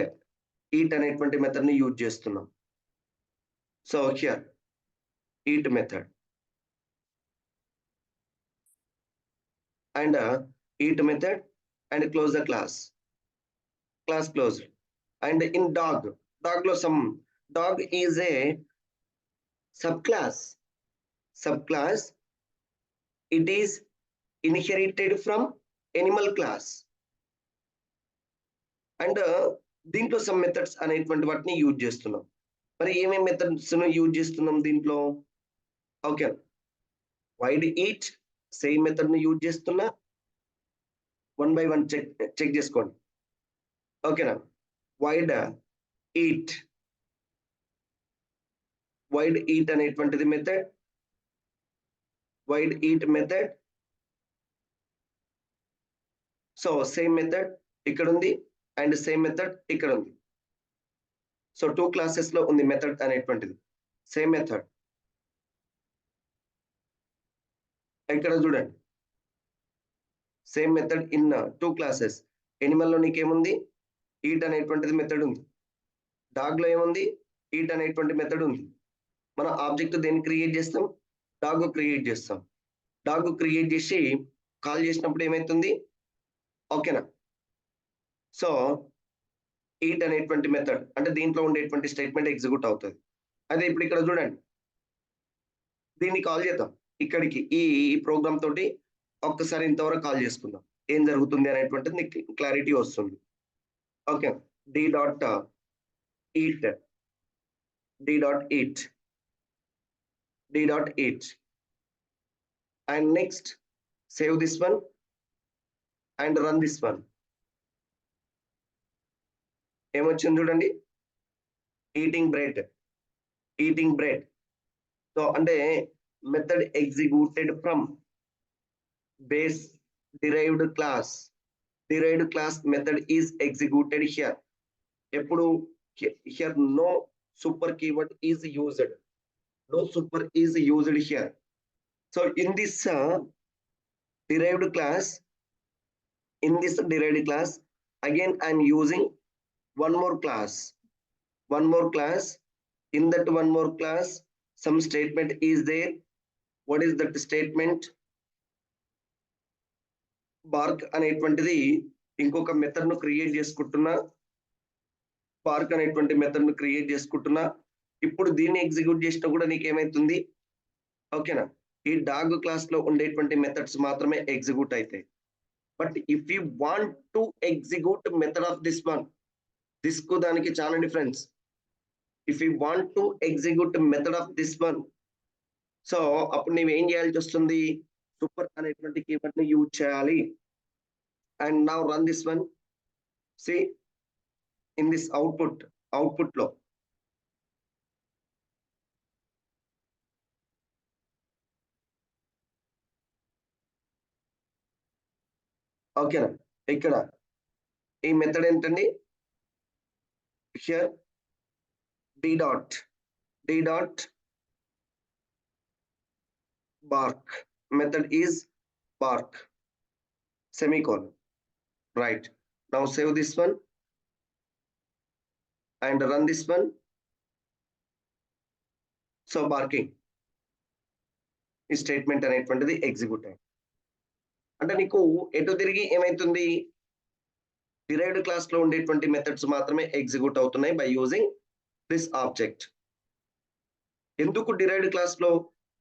Eat అనేటువంటి method ని use చేస్తున్నాం. So here eat method and eat method and close the class closed. And in dog lo some dog is a subclass. It is inherited from animal class and దీంట్లో some methods అనేటువంటి వాటిని use చేస్తున్నాం. మరి ఏమేమి methods use చేస్తున్నాం దీంట్లో? Okay, wide eat same method ని use చేస్తున్నా. 1 by 1 చెక్ చేసుకోండి. ఓకేనా? వైడ్ ఈట్ అనేటువంటిది method. Wide eat method. So same method ఇక్కడ ఉంది అండ్ సేమ్ మెథడ్ ఇక్కడ ఉంది. సో 2 classes లో ఉంది మెథడ్ అనేటువంటిది. సేమ్ మెథడ్ ఇక్కడ చూడండి. Same method in 2 classes. Animal లో నీకేముంది? ఈట్ అనేటువంటిది మెథడ్ ఉంది. డాగ్ లో ఏముంది? ఈట్ అనేటువంటి మెథడ్ ఉంది. మన ఆబ్జెక్ట్ దేన్ని క్రియేట్ చేస్తాం? డాగ్ క్రియేట్ చేస్తాం. డాగ్ క్రియేట్ చేసి కాల్ చేసినప్పుడు ఏమైతుంది? ఓకేనా? సో ఈట్ అనేటువంటి మెథడ్ అంటే దీంట్లో ఉండేటువంటి స్టేట్మెంట్ ఎగ్జిక్యూట్ అవుతుంది. అదే ఇప్పుడు ఇక్కడ చూడండి, దీన్ని కాల్ చేద్దాం. ఇక్కడికి ఈ ప్రోగ్రామ్ తోటి ఒక్కసారి ఇంతవరకు కాల్ చేసుకుందాం. ఏం జరుగుతుంది అనేటువంటిది నీకు క్లారిటీ వస్తుంది. Okay, D dot eat and next save this one and run this one. ఏమొచ్చింది చూడండి, ఈటింగ్ బ్రెడ్. సో అంటే method executed from base derived class method is executed here. ఎప్పుడు here no super keyword is used. Here. So in this derived class again I am using one more class. In that one more class some statement is there. What is that statement? BARC అనేటువంటిది ఇంకొక method ను create చేసుకుంటున్నా. ఇప్పుడు దీన్ని execute చేసినా కూడా నీకేమైతుంది? ఓకేనా? ఈ డాగ్ క్లాస్ లో ఉండేటువంటి మెథడ్స్ మాత్రమే ఎగ్జిక్యూట్ అవుతాయి. But if you want to execute method of this one, this కు దానికి చాలా difference. If you want to execute method of this one, so అప్పుడు నువ్వు ఏం చేయాల్సి వస్తుంది? సూపర్ అనేటువంటి కీవర్డ్ ని యూజ్ చేయాలి. And now run this one. See in this output లో ఓకేనా? ఇక్కడ ఈ మెథడ్ ఏంటండి? Here d dot bark. Method is bark semicolon. Right, now save this one and run this one. So barking ఈ statement అనేటువంటిది execute అయింది. అంటే నీకు ఎటు తిరిగి ఏమైతుంది? డిరైవ్డ్ క్లాస్ లో ఉండేటువంటి మెథడ్స్ మాత్రమే ఎగ్జిక్యూట్ అవుతున్నాయి బై యూజింగ్ దిస్ ఆబ్జెక్ట్. ఎందుకు డిరైవ్డ్ క్లాస్ లో,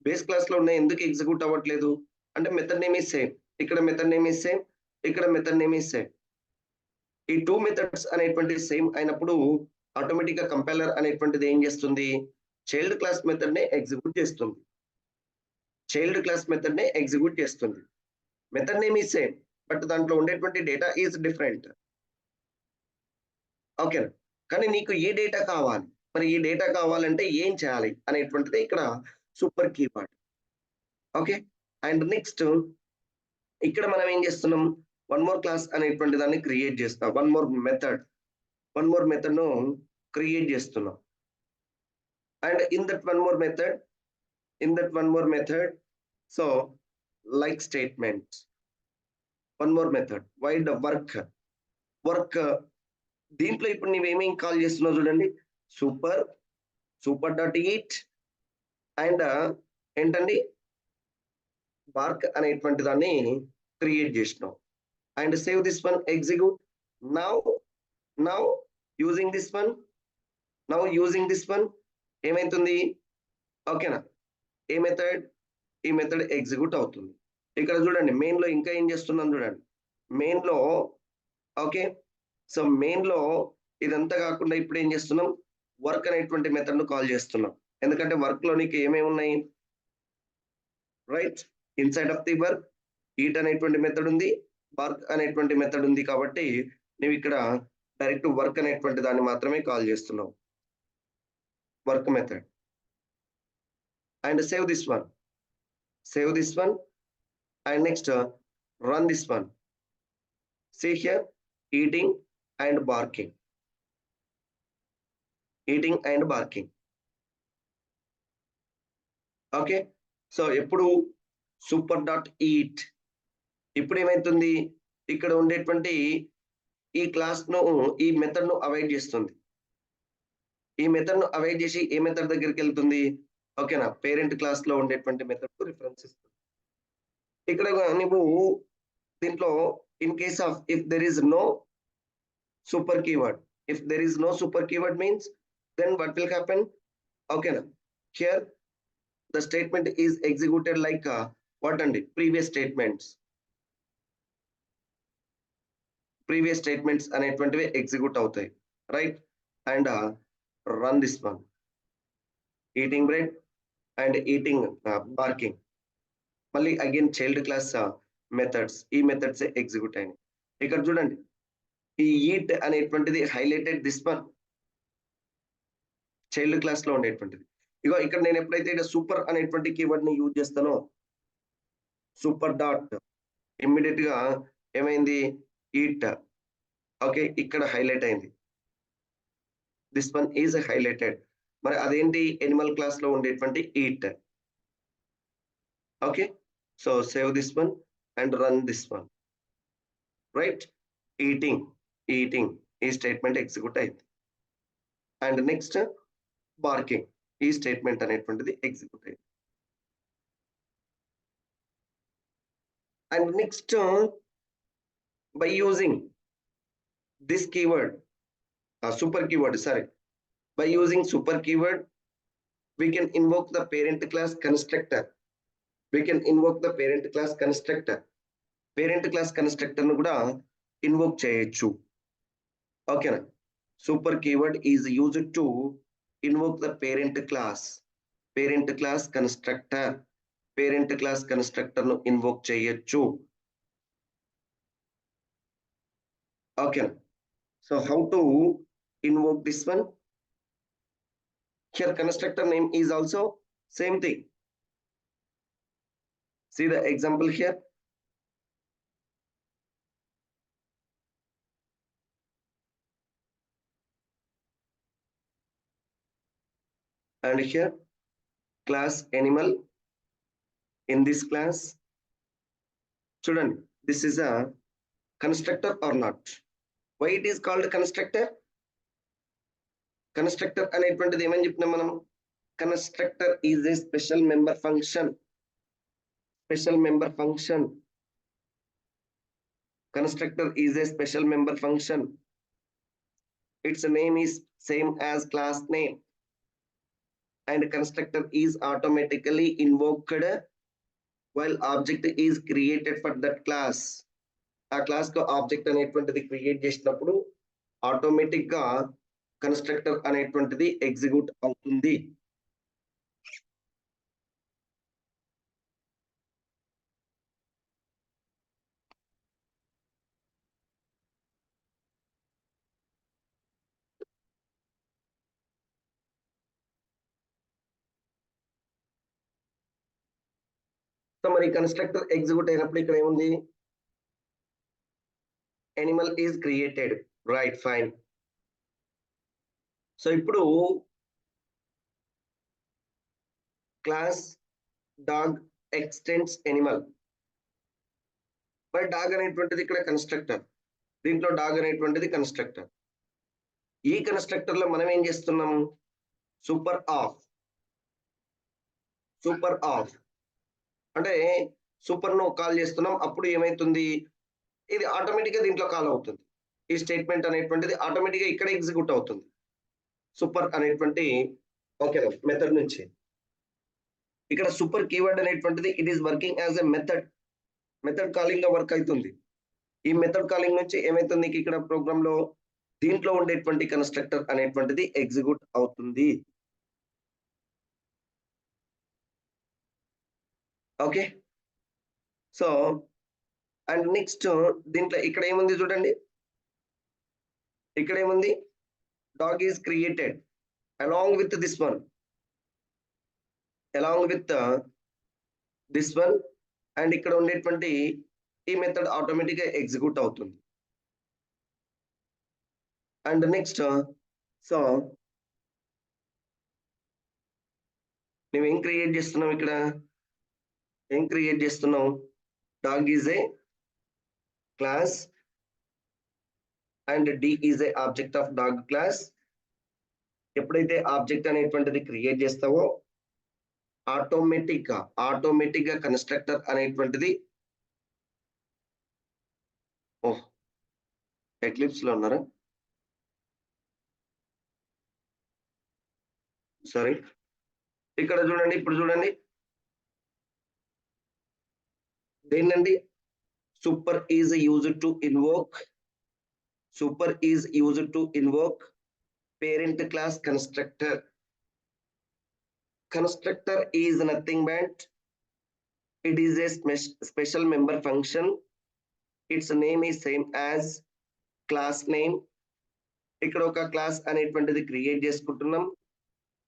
బేస్ క్లాస్ లో ఉన్నాయి ఎందుకు ఎగ్జిక్యూట్ అవ్వట్లేదు అంటే మెథడ్ నేమ్ ఈజ్ సేమ్. ఇక్కడ మెథడ్ నేమ్ ఈజ్ సేమ్, ఇక్కడ మెథడ్ నేమ్ ఈజ్ సేమ్. ఈ 2 మెథడ్స్ అనేటువంటి సేమ్ అయినప్పుడు ఆటోమేటిక్ గా కంపైలర్ అనేటువంటిది ఏం చేస్తుంది? చైల్డ్ క్లాస్ మెథడ్ నే ఎగ్జిక్యూట్ చేస్తుంది. Method name is same but దాంట్లో ఉండేటువంటి డేటా ఈజ్ డిఫరెంట్. ఓకే, కానీ నీకు ఏ డేటా కావాలి? మరి ఈ డేటా కావాలంటే ఏం చేయాలి అనేటువంటిది ఇక్కడ super keyword. Okay, and next ఇక్కడ మనం ఏం చేస్తున్నాం? వన్ మోర్ క్లాస్ అనేటువంటి దాన్ని క్రియేట్ చేస్తాం. వన్ మోర్ మెథడ్ ను క్రియేట్ చేస్తున్నాం. And in that one more method, so like statement, one more method, why the work దీంట్లో ఇప్పుడు నువ్వేమేం కాల్ చేస్తున్నావు చూడండి, సూపర్ డాట్ ఈట్ అండ్ ఏంటండి బార్క్ అనేటువంటి దాన్ని క్రియేట్ చేసినాం. And save this one, execute. Now using this one ఏమైతుంది, ఓకేనా, ఈ మెథడ్ ఎగ్జిక్యూట్ అవుతుంది. ఇక్కడ చూడండి మెయిన్ లో ఇంకా ఏం చేస్తున్నాం చూడండి, మెయిన్ లో ఓకే. సో మెయిన్ లో ఇదంతా కాకుండా ఇప్పుడు ఏం చేస్తున్నాం, వర్క్ అనేటువంటి మెథడ్ ను కాల్ చేస్తున్నాం. ఎందుకంటే వర్క్ లో నీకు ఏమేమి ఉన్నాయి, right, inside of the work eat అనేటువంటి మెథడ్ ఉంది, వర్క్ అనేటువంటి మెథడ్ ఉంది. కాబట్టి నువ్వు ఇక్కడ డైరెక్ట్ వర్క్ అనేటువంటి దాన్ని మాత్రమే కాల్ చేస్తున్నావు, work method. And save this one and next run this one. See here, eating and barking. Okay, so ఎప్పుడు సూపర్ డాట్ ఈట్, ఇప్పుడు ఏమైతుంది, ఇక్కడ ఉండేటువంటి ఈ క్లాస్ ను ఈ మెథడ్ ను అవాయిడ్ చేస్తుంది. ఈ మెథడ్ ను అవాయిడ్ చేసి ఏ మెథడ్ దగ్గరికి వెళ్తుంది, ఓకేనా, పేరెంట్ క్లాస్ లో ఉండేటువంటి మెథడ్ కు రిఫరెన్స్ ఇస్తుంది. ఇక్కడ నువ్వు దీంట్లో in case of if there is no super keyword means then what will happen, okay na, here the statement is executed like what and previous statements అనేటువంటివి ఎగ్జిక్యూట్ అవుతాయి, right. And run this one, eating bread and eating barking. మళ్ళీ again child class methods, ఈ methods execute అయినాయి. ఇక్కడ చూడండి ఈ eat అనేటువంటిది highlighted this one, child class లో ఉండేటువంటిది. ఇగో ఇక్కడ నేను ఎప్పుడైతే ఇక్కడ సూపర్ అనేటువంటి కీవర్డ్ ని యూజ్ చేస్తానో, సూపర్ డాట్, ఇమ్మీడియట్ గా ఏమైంది, ఈట్, ఓకే, ఇక్కడ హైలైట్ అయింది, దిస్ వన్ ఈజ్ హైలైటెడ్. మరి అదేంటి, ఎనిమల్ క్లాస్ లో ఉండేటువంటి eat. Okay, so save this one and run this one, right. eating ఈ స్టేట్మెంట్ ఎగ్జిక్యూట్ అయింది. అండ్ నెక్స్ట్ బార్కింగ్, ఈ స్టేట్మెంట్ అనేటువంటిది ఎగ్జిక్యూట్ అయింది. And next by using this keyword, super keyword, sorry, by using super keyword we can invoke the parent class constructor. Parent class constructor ను కూడా invoke చేయొచ్చు, ఓకేనా. Super keyword is used to invoke the parent class constructor ను invoke చేయొచ్చు, ఓకేనా. So how to invoke this one, here constructor name is also same thing. See the example here. And here class animal, in this class student, this is a constructor or not. Why it is called constructor అనేటువంటిది ఏమని చెప్పినాం మనం, constructor is a special member function. Constructor is a special member function. Its name is same as class name, and constructor is automatically invoked while object is created for that class. ఆ class కు object అనేటువంటిది create చేసినప్పుడు automatic గా constructor అనేటువంటిది execute అవుతుంది. So మరి constructor execute అయినప్పుడు ఇక్కడ ఏముంది, animal is created, right, fine. So ఇప్పుడు క్లాస్ డాగ్ ఎక్స్టెండ్స్ ఎనిమల్. మరి డాగ్ అనేటువంటిది ఇక్కడ కన్స్ట్రక్టర్, దీంట్లో డాగ్ అనేటువంటిది కన్స్ట్రక్టర్. ఈ కన్స్ట్రక్టర్ లో మనం ఏం చేస్తున్నాం, సూపర్ ఆఫ్. సూపర్ ఆఫ్ అంటే సూపర్ ను కాల్ చేస్తున్నాం, అప్పుడు ఏమైతుంది, ఇది ఆటోమేటిక్ గా దీంట్లో కాల్ అవుతుంది. ఈ స్టేట్మెంట్ అనేటువంటిది ఆటోమేటిక్ గా ఇక్కడ ఎగ్జిక్యూట్ అవుతుంది సూపర్ అనేటువంటి ఓకేనా మెథడ్ నుంచి. ఇక్కడ సూపర్ కీవర్డ్ అనేటువంటిది it is working as a method calling గా వర్క్ అవుతుంది. ఈ మెథడ్ కాలింగ్ నుంచి ఏమైతుంది ఇక్కడ ప్రోగ్రామ్ లో దీంట్లో ఉండేటువంటి కన్స్ట్రక్టర్ అనేటువంటిది ఎగ్జిక్యూట్ అవుతుంది. ఓకే, సో అండ్ నెక్స్ట్ దీంట్లో ఇక్కడ ఏముంది చూడండి, ఇక్కడ ఏముంది, dog is created along with this one, along with this one, and ఇక్కడ ఉండేటువంటి ఈ మెథడ్ ఆటోమేటిక్ గా ఎగ్జిక్యూట్ అవుతుంది. అండ్ నెక్స్ట్ సో నువ్వేం క్రియేట్ చేస్తున్నావు, ఇక్కడ ఏం క్రియేట్ చేస్తున్నావు, dog is a class and d is a object of dog class. ఎప్పుడైతే ఆబ్జెక్ట్ అనేటువంటిది క్రియేట్ చేస్తావో ఆటోమేటిక్ గా కన్స్ట్రక్టర్ అనేటువంటిది ఎక్లిప్స్ లో ఉన్నారా, సారీ ఇక్కడ చూడండి, ఇప్పుడు చూడండి దేనండి, super is used to invoke, super is used to invoke parent class constructor. Constructor is nothing but it is a special member function. Its name is same as class name. ఇక్కడ ఒక class అనేటువంటిది create చేసుకుంటున్నాం,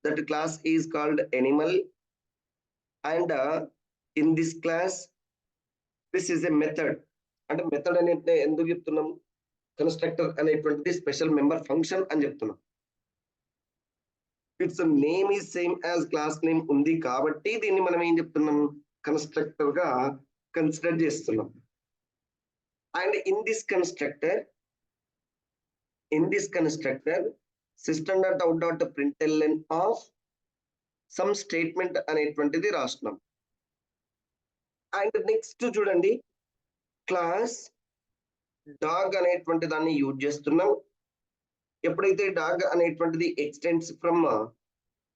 that class is called Animal, and in this class this is a method. అంటే method అనేది ఎందుకు చెప్తున్నాం, constructor అనేటువంటిది special member function అని చెప్తున్నాం. Its name is same as class name ఉంది కాబట్టి దీన్ని మనం ఏం చెప్తున్నాం, కన్స్ట్రక్టర్ గా కన్సిడర్ చేస్తున్నాం. And in this constructor system dot out dot println of some statement అనేటువంటిది రాస్తున్నాం. అండ్ నెక్స్ట్ చూడండి, క్లాస్ డాగ్ అనేటువంటి దాన్ని యూజ్ చేస్తున్నాం. ఎప్పుడైతే డాగ్ అనేటువంటిది extends from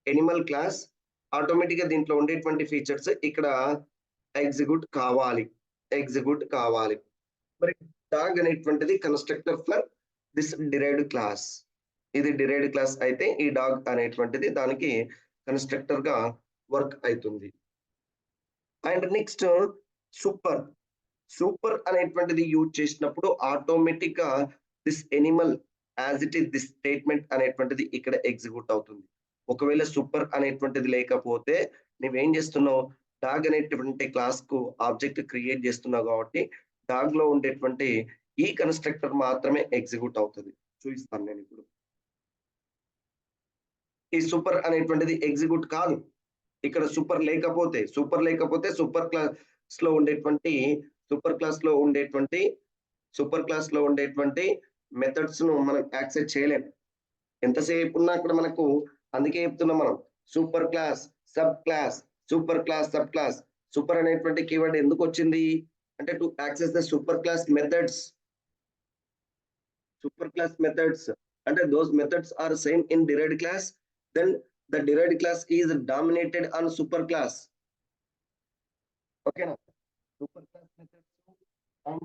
animal class, automatic గా దీంట్లో ఉండేటువంటి ఫీచర్స్ ఇక్కడ ఎగ్జిక్యూట్ కావాలి. మరి డాగ్ అనేటువంటిది constructor for this derived class. ఇది డిరైవ్డ్ క్లాస్ అయితే ఈ డాగ్ అనేటువంటిది దానికి కన్స్ట్రక్టర్ గా వర్క్ అవుతుంది. అండ్ నెక్స్ట్ సూపర్ అనేటువంటిది యూజ్ చేసినప్పుడు ఆటోమేటిక్ గా this Animal as it is this statement అనేటువంటిది ఇక్కడ ఎగ్జిక్యూట్ అవుతుంది. ఒకవేళ సూపర్ అనేటువంటిది లేకపోతే నువ్వేం చేస్తున్నావు, డాగ్ అనేటువంటి క్లాస్ కు ఆబ్జెక్ట్ క్రియేట్ చేస్తున్నావు కాబట్టి డాగ్ లో ఉండేటువంటి ఈ కన్స్ట్రక్టర్ మాత్రమే ఎగ్జిక్యూట్ అవుతుంది. చూపిస్తాను నేను ఇప్పుడు. ఈ సూపర్ అనేటువంటిది ఎగ్జిక్యూట్ కాదు ఇక్కడ సూపర్ లేకపోతే సూపర్ క్లాస్ లో ఉండేటువంటి మెథడ్స్ ను మనం యాక్సెస్ చేయలేం. ఎంతసేపు ఉన్నా అక్కడ మనకు, అందుకే చెప్తున్నాం మనం super class sub class, super అనేటువంటి కీవర్డ్ ఎందుకు వచ్చింది అంటే to access the super class methods. అంటే those methods are same in derived class, then the derived class is dominated on super class. Okay na, super class methods and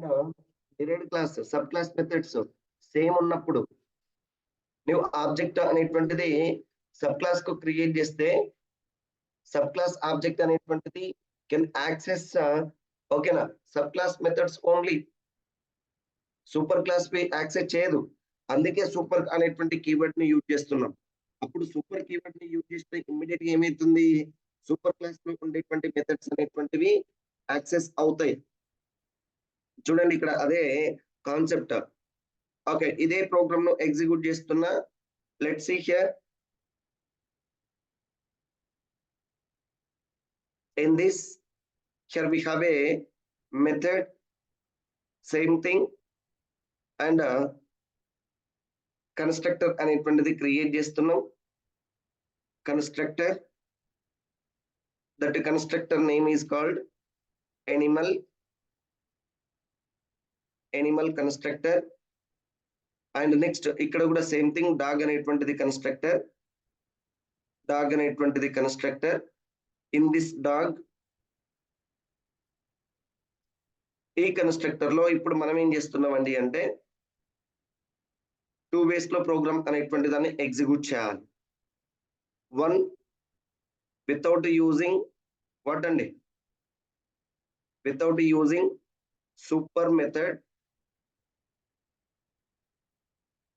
derived class sub class methods same ఉన్నప్పుడు నువ్వు object అనేటువంటిది sub class కు create చేస్తే sub class object అనేటువంటిది can access ఓకేనా sub class methods only, super class పై access చేయదు. అందుకే సూపర్ అనేటువంటి కీవర్డ్ ని యూజ్ చేస్తున్నాం. అప్పుడు సూపర్ కీవర్డ్ ని యూజ్ చేస్తే ఇమ్మీడియట్ గా ఏమైతుంది, సూపర్ క్లాస్ లో ఉండేటువంటి మెథడ్స్ అనేటువంటివి యాక్సెస్ అవుతాయి. చూడండి ఇక్కడ అదే కాన్సెప్ట్. ఓకే, ఇదే ప్రోగ్రామ్ ను ఎగ్జిక్యూట్ చేస్తున్నా. Let's see here. In this, here we have a method, same thing, and constructor అనేటువంటిది క్రియేట్ చేస్తున్నాం. Constructor, that constructor name is called animal constructor. And next ఇక్కడ కూడా సేమ్ థింగ్, డాగ్ అనేటువంటిది constructor, dog అనేటువంటిది constructor. In this dog, ఈ constructor లో ఇప్పుడు మనం ఏం చేస్తున్నామండి అంటే 2 ways లో ప్రోగ్రామ్ అనేటువంటి దాన్ని ఎగ్జిక్యూట్ చేయాలి. 1 వితౌట్ యూజింగ్ వాట్ అండి, without using super method,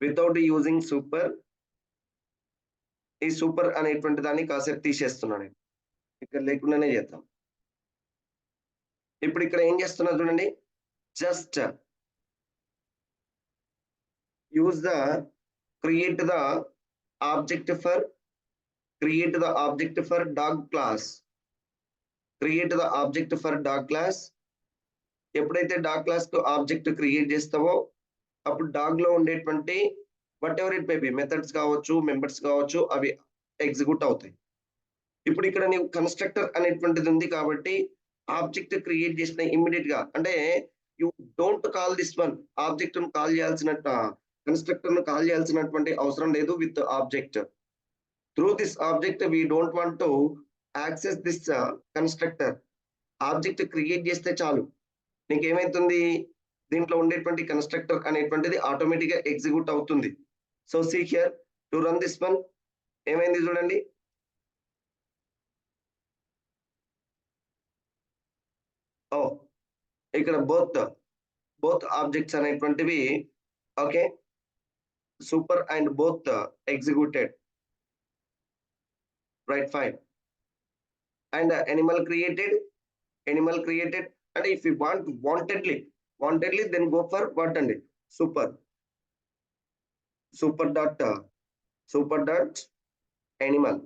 without using super. ఈ సూపర్ అనేటువంటి దాన్ని కాసేపు తీసేస్తున్నాను, ఇక్కడ లేకుండానే చేద్దాం. ఇప్పుడు ఇక్కడ ఏం చేస్తున్నా చూడండి, just use the create the object for dog class, create the object for dog class. ఎప్పుడైతే డాగ్ క్లాస్ కు ఆబ్జెక్ట్ క్రియేట్ చేస్తావో అప్పుడు డాగ్ లో ఉండేటువంటి what ever it may B, methods కావచ్చు, మెంబర్స్ కావచ్చు, అవి ఎగ్జిక్యూట్ అవుతాయి. ఇప్పుడు ఇక్కడ నీవు కన్స్ట్రక్టర్ అనేటువంటిది ఉంది కాబట్టి ఆబ్జెక్ట్ క్రియేట్ చేసిన ఇమ్మీడియట్ గా, అంటే you don't call this one, object call చేయాల్సినట్ట, కన్స్ట్రక్టర్ ను కాల్ చేయాల్సినటువంటి అవసరం లేదు. With object, through this object we don't want to access this constructor. Object create చేస్తే చాలు, నీకు ఏమైతుంది, దీంట్లో ఉండేటువంటి కన్స్ట్రక్టర్ అనేటువంటిది ఆటోమేటిక్ గా ఎగ్జిక్యూట్ అవుతుంది. So see here to run this one, ఏమైంది చూడండి, ఓ ఇక్కడ బోత్ ఆబ్జెక్ట్స్ అనేటువంటివి okay, super and both executed, right, fine. And animal created, and if you want wantedly then go for what and super dot animal,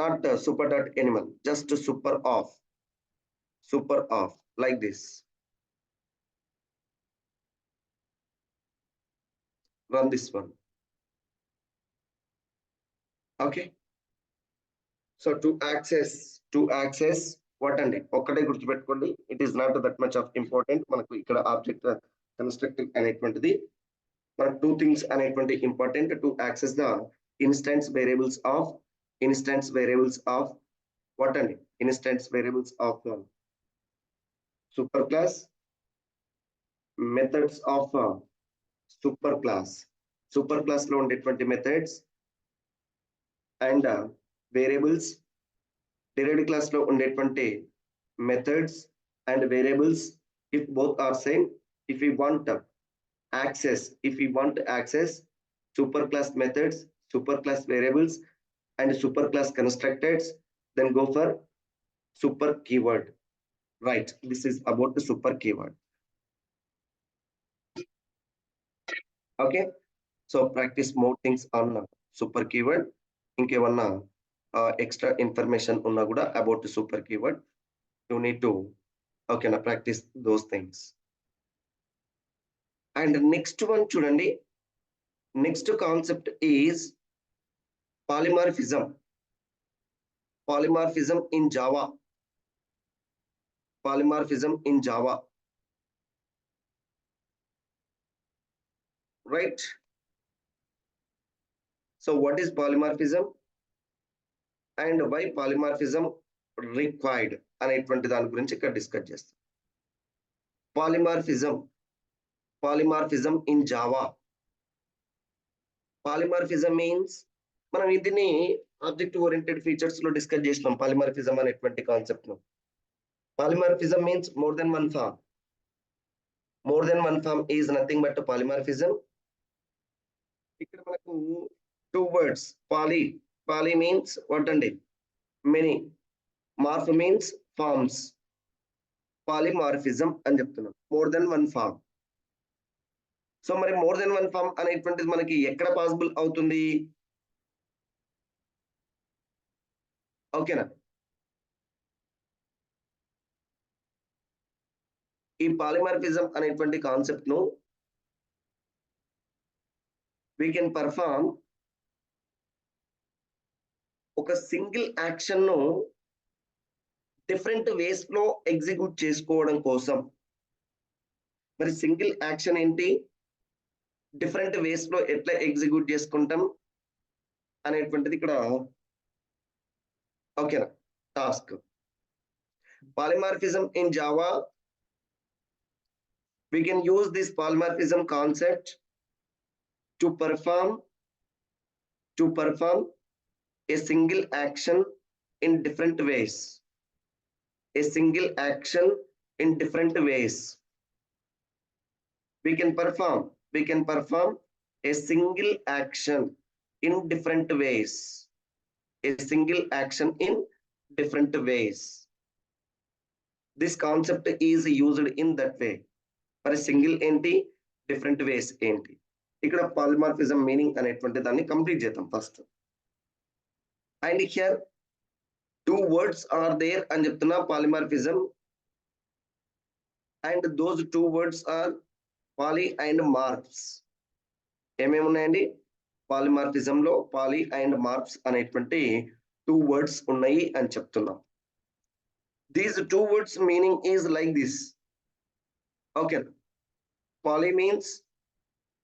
not super dot animal, just super off like this. Run this one. Okay, so to access what అండి, ఒక్కటే గుర్తుపెట్టుకోండి, it is not that much of important. మనకు ఇక్కడ object constructive అనేటువంటిది మనకు 2 things అనేటువంటి important. To access the instance variables of what అండి, instance variables of super class, methods of super class లో ఉండేటువంటి methods and variables, derived class లో ఉండేటువంటి methods and variables. If both are same, if we want access super class methods, super class variables and super class constructors, then go for super keyword. Right, this is about the super keyword. Okay, so practice more things on super keyword. ఇంకేమన్నా extra information ఉన్నా కూడా about the super keyword, you need to practice those things. And next one చూడండి, next concept is polymorphism in Java. Right, so what is polymorphism and why polymorphism required అనేటువంటి దాని గురించి ఇక్కడ discuss చేస్తాం. polymorphism in Java. Polymorphism means, మనం దీన్ని object oriented features లో discuss చేసినాం polymorphism అనేటువంటి కాన్సెప్ట్ ను. Polymorphism means more than one form is nothing but polymorphism. ఇక్కడ మనకు 2 words, poly means what అండి, many, morph means forms. Polymorphism అని చెప్తున్నాం, more than one form. So మరి మోర్ దెన్ వన్ ఫామ్ అనేటువంటిది మనకి ఎక్కడ పాసిబుల్ అవుతుంది? ఓకేనా? ఈ పాలిమార్ఫిజం అనేటువంటి కాన్సెప్ట్ ను we can perform ఒక సింగిల్ యాక్షన్ ను డిఫరెంట్ వేస్ లో ఎగ్జిక్యూట్ చేసుకోవడం కోసం. మరి సింగిల్ యాక్షన్ ఏంటి, డిఫరెంట్ వేస్ లో ఎట్లా ఎగ్జిక్యూట్ చేసుకుంటాం అనేటువంటిది ఇక్కడ ఓకేనా task. Polymorphism in Java, we can use this polymorphism concept to perform a single action in different ways. A single action in different ways. We can perform a single action in different ways. A single action in different ways. This concept is used in that way. For a single ఏంటి, different ways ఏంటి. ఇక్కడ polymorphism meaning అనేటువంటి దాన్ని complete చేద్దాం first. And here two words are there అని చెప్తున్నా polymorphism, and those two words are poly and morphs. ఏమేమి ఉన్నాయండి పాలిమార్ఫిజం లో? పాలి అండ్ మార్ప్స్ అనేటువంటి టూ వర్డ్స్ ఉన్నాయి అని చెప్తున్నాం. These two words meaning is like this. Okay, poly means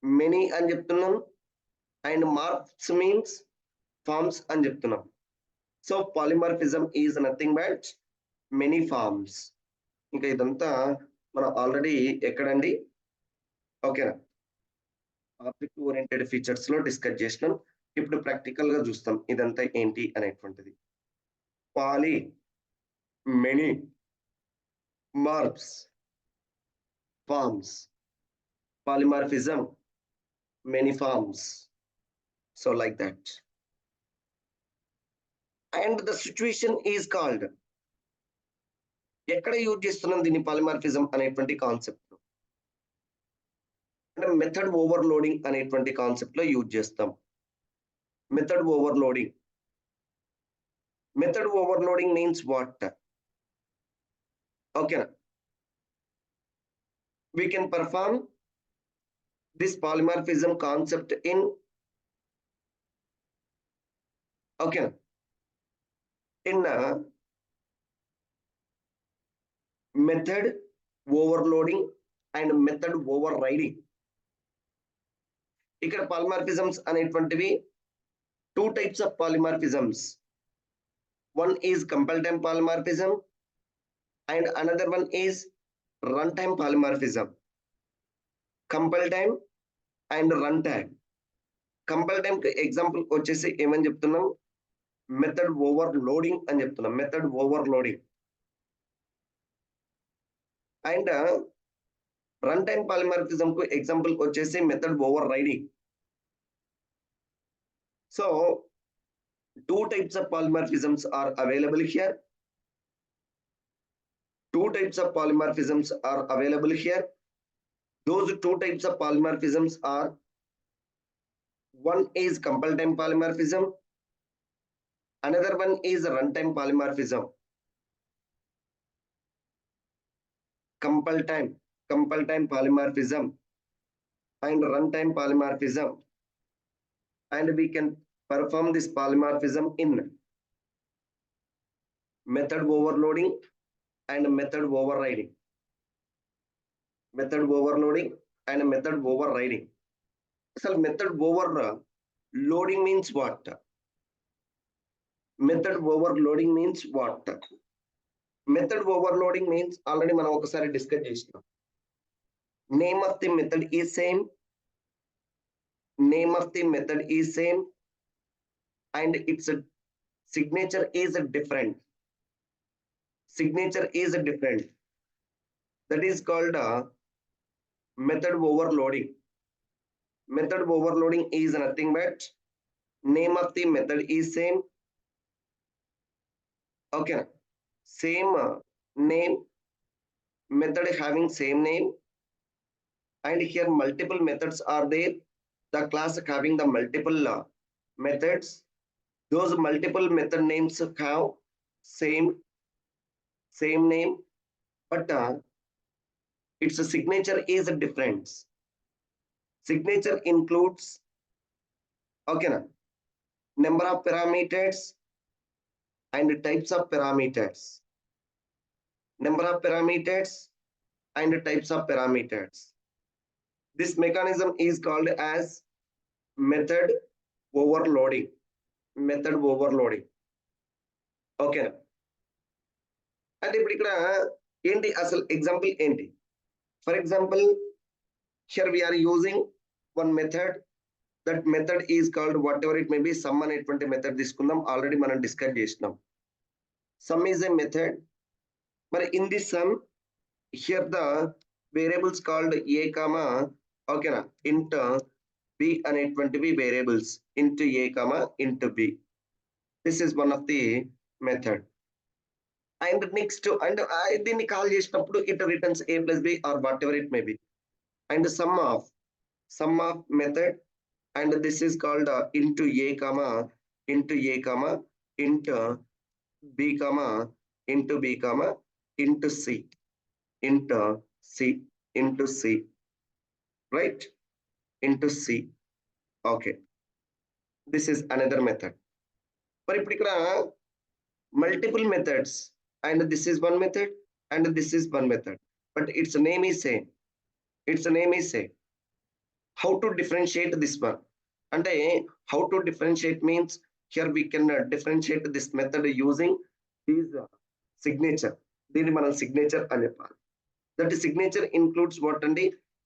many అని చెప్తున్నాం, and marps means forms అని చెప్తున్నాం. So polymorphism is nothing but many forms. ఇంకా ఇదంతా మనం ఆల్రెడీ ఎక్కడండి ఓకేనా ఆబ్జెక్ట్ ఓరియంటెడ్ ఫీచర్స్ లో డిస్కస్ చేసినాం. ఇప్పుడు ప్రాక్టికల్ గా చూస్తాం ఇదంతా ఏంటి అనేటువంటిది. పాలి, many, marps, forms, polymorphism, many forms. So like that. And the situation is called, ఎక్కడ యూజ్ చేస్తున్నాం దీన్ని పాలిమార్ఫిజం అనేటువంటి కాన్సెప్ట్ లో అంటే మెథడ్ ఓవర్లోడింగ్ అనేటువంటి కాన్సెప్ట్ లో యూజ్ చేస్తాం. Method overloading means what? ఓకేనా, we can perform this polymorphism concept in okay in method overloading and method overriding. ఇక్కడ polymorphisms అనేటువంటివి two types of polymorphisms. One is compile time polymorphism and another one is runtime polymorphism. Compile time and runtime. Compile time example వచ్చేసి ఏమని చెప్తున్నాం, method overloading అని చెప్తున్నాం. Method overloading. And run time polymorphism కు example వచ్చేసి method over riding. So two types of polymorphisms are available here. Two types of polymorphisms are available here. Those two types of polymorphisms are, one is compile time polymorphism, another one is runtime polymorphism. Compile time polymorphism and runtime polymorphism, and we can perform this polymorphism in method overloading and method overriding. Method overloading and method overriding. So method overloading means what? Method overloading means what? Method overloading means already మనం ఒకసారి discuss చేసినాం. Name of the method is same. Name of the method is same and its signature is different. Signature is different. That is called method overloading. Method overloading is nothing but name of the method is same. Okay, same name, method having same name, and here multiple methods are there. The class having the multiple methods. Those multiple method names have same name, but its signature is different. Signature includes, okay, number of parameters and types of parameters. Number of parameters and types of parameters. This mechanism is called as method overloading. Method overloading. Okay. అంటే ఇప్పుడు ఇక్కడ ఏంటి అసలు example ఏంటి? For example here we are using one method. That method is called whatever it may be, sum అనేటువంటి method తీసుకుందాం. Already మనం discuss చేసినాం. Sum is a method. మరి in this sum, here the variables called a comma, okay na, int b అనేటువంటివి variables into a comma into b. This is one of the method. And next, and దీన్ని call చేసినప్పుడు it returns a plus b or whatever it may be. And sum of method, and this is called into a comma into a comma into b comma into b comma into c into c into c, right? Into c. Okay, this is another method. But ఇప్పుడు ఇక్కడ multiple methods, and this is one method and this is one method, but its name is same. Its name is same. How to differentiate this one? And how to differentiate means here we can differentiate this method using this signature. దీన్ని మనం signature అని చెప్పాలి. That signature includes what and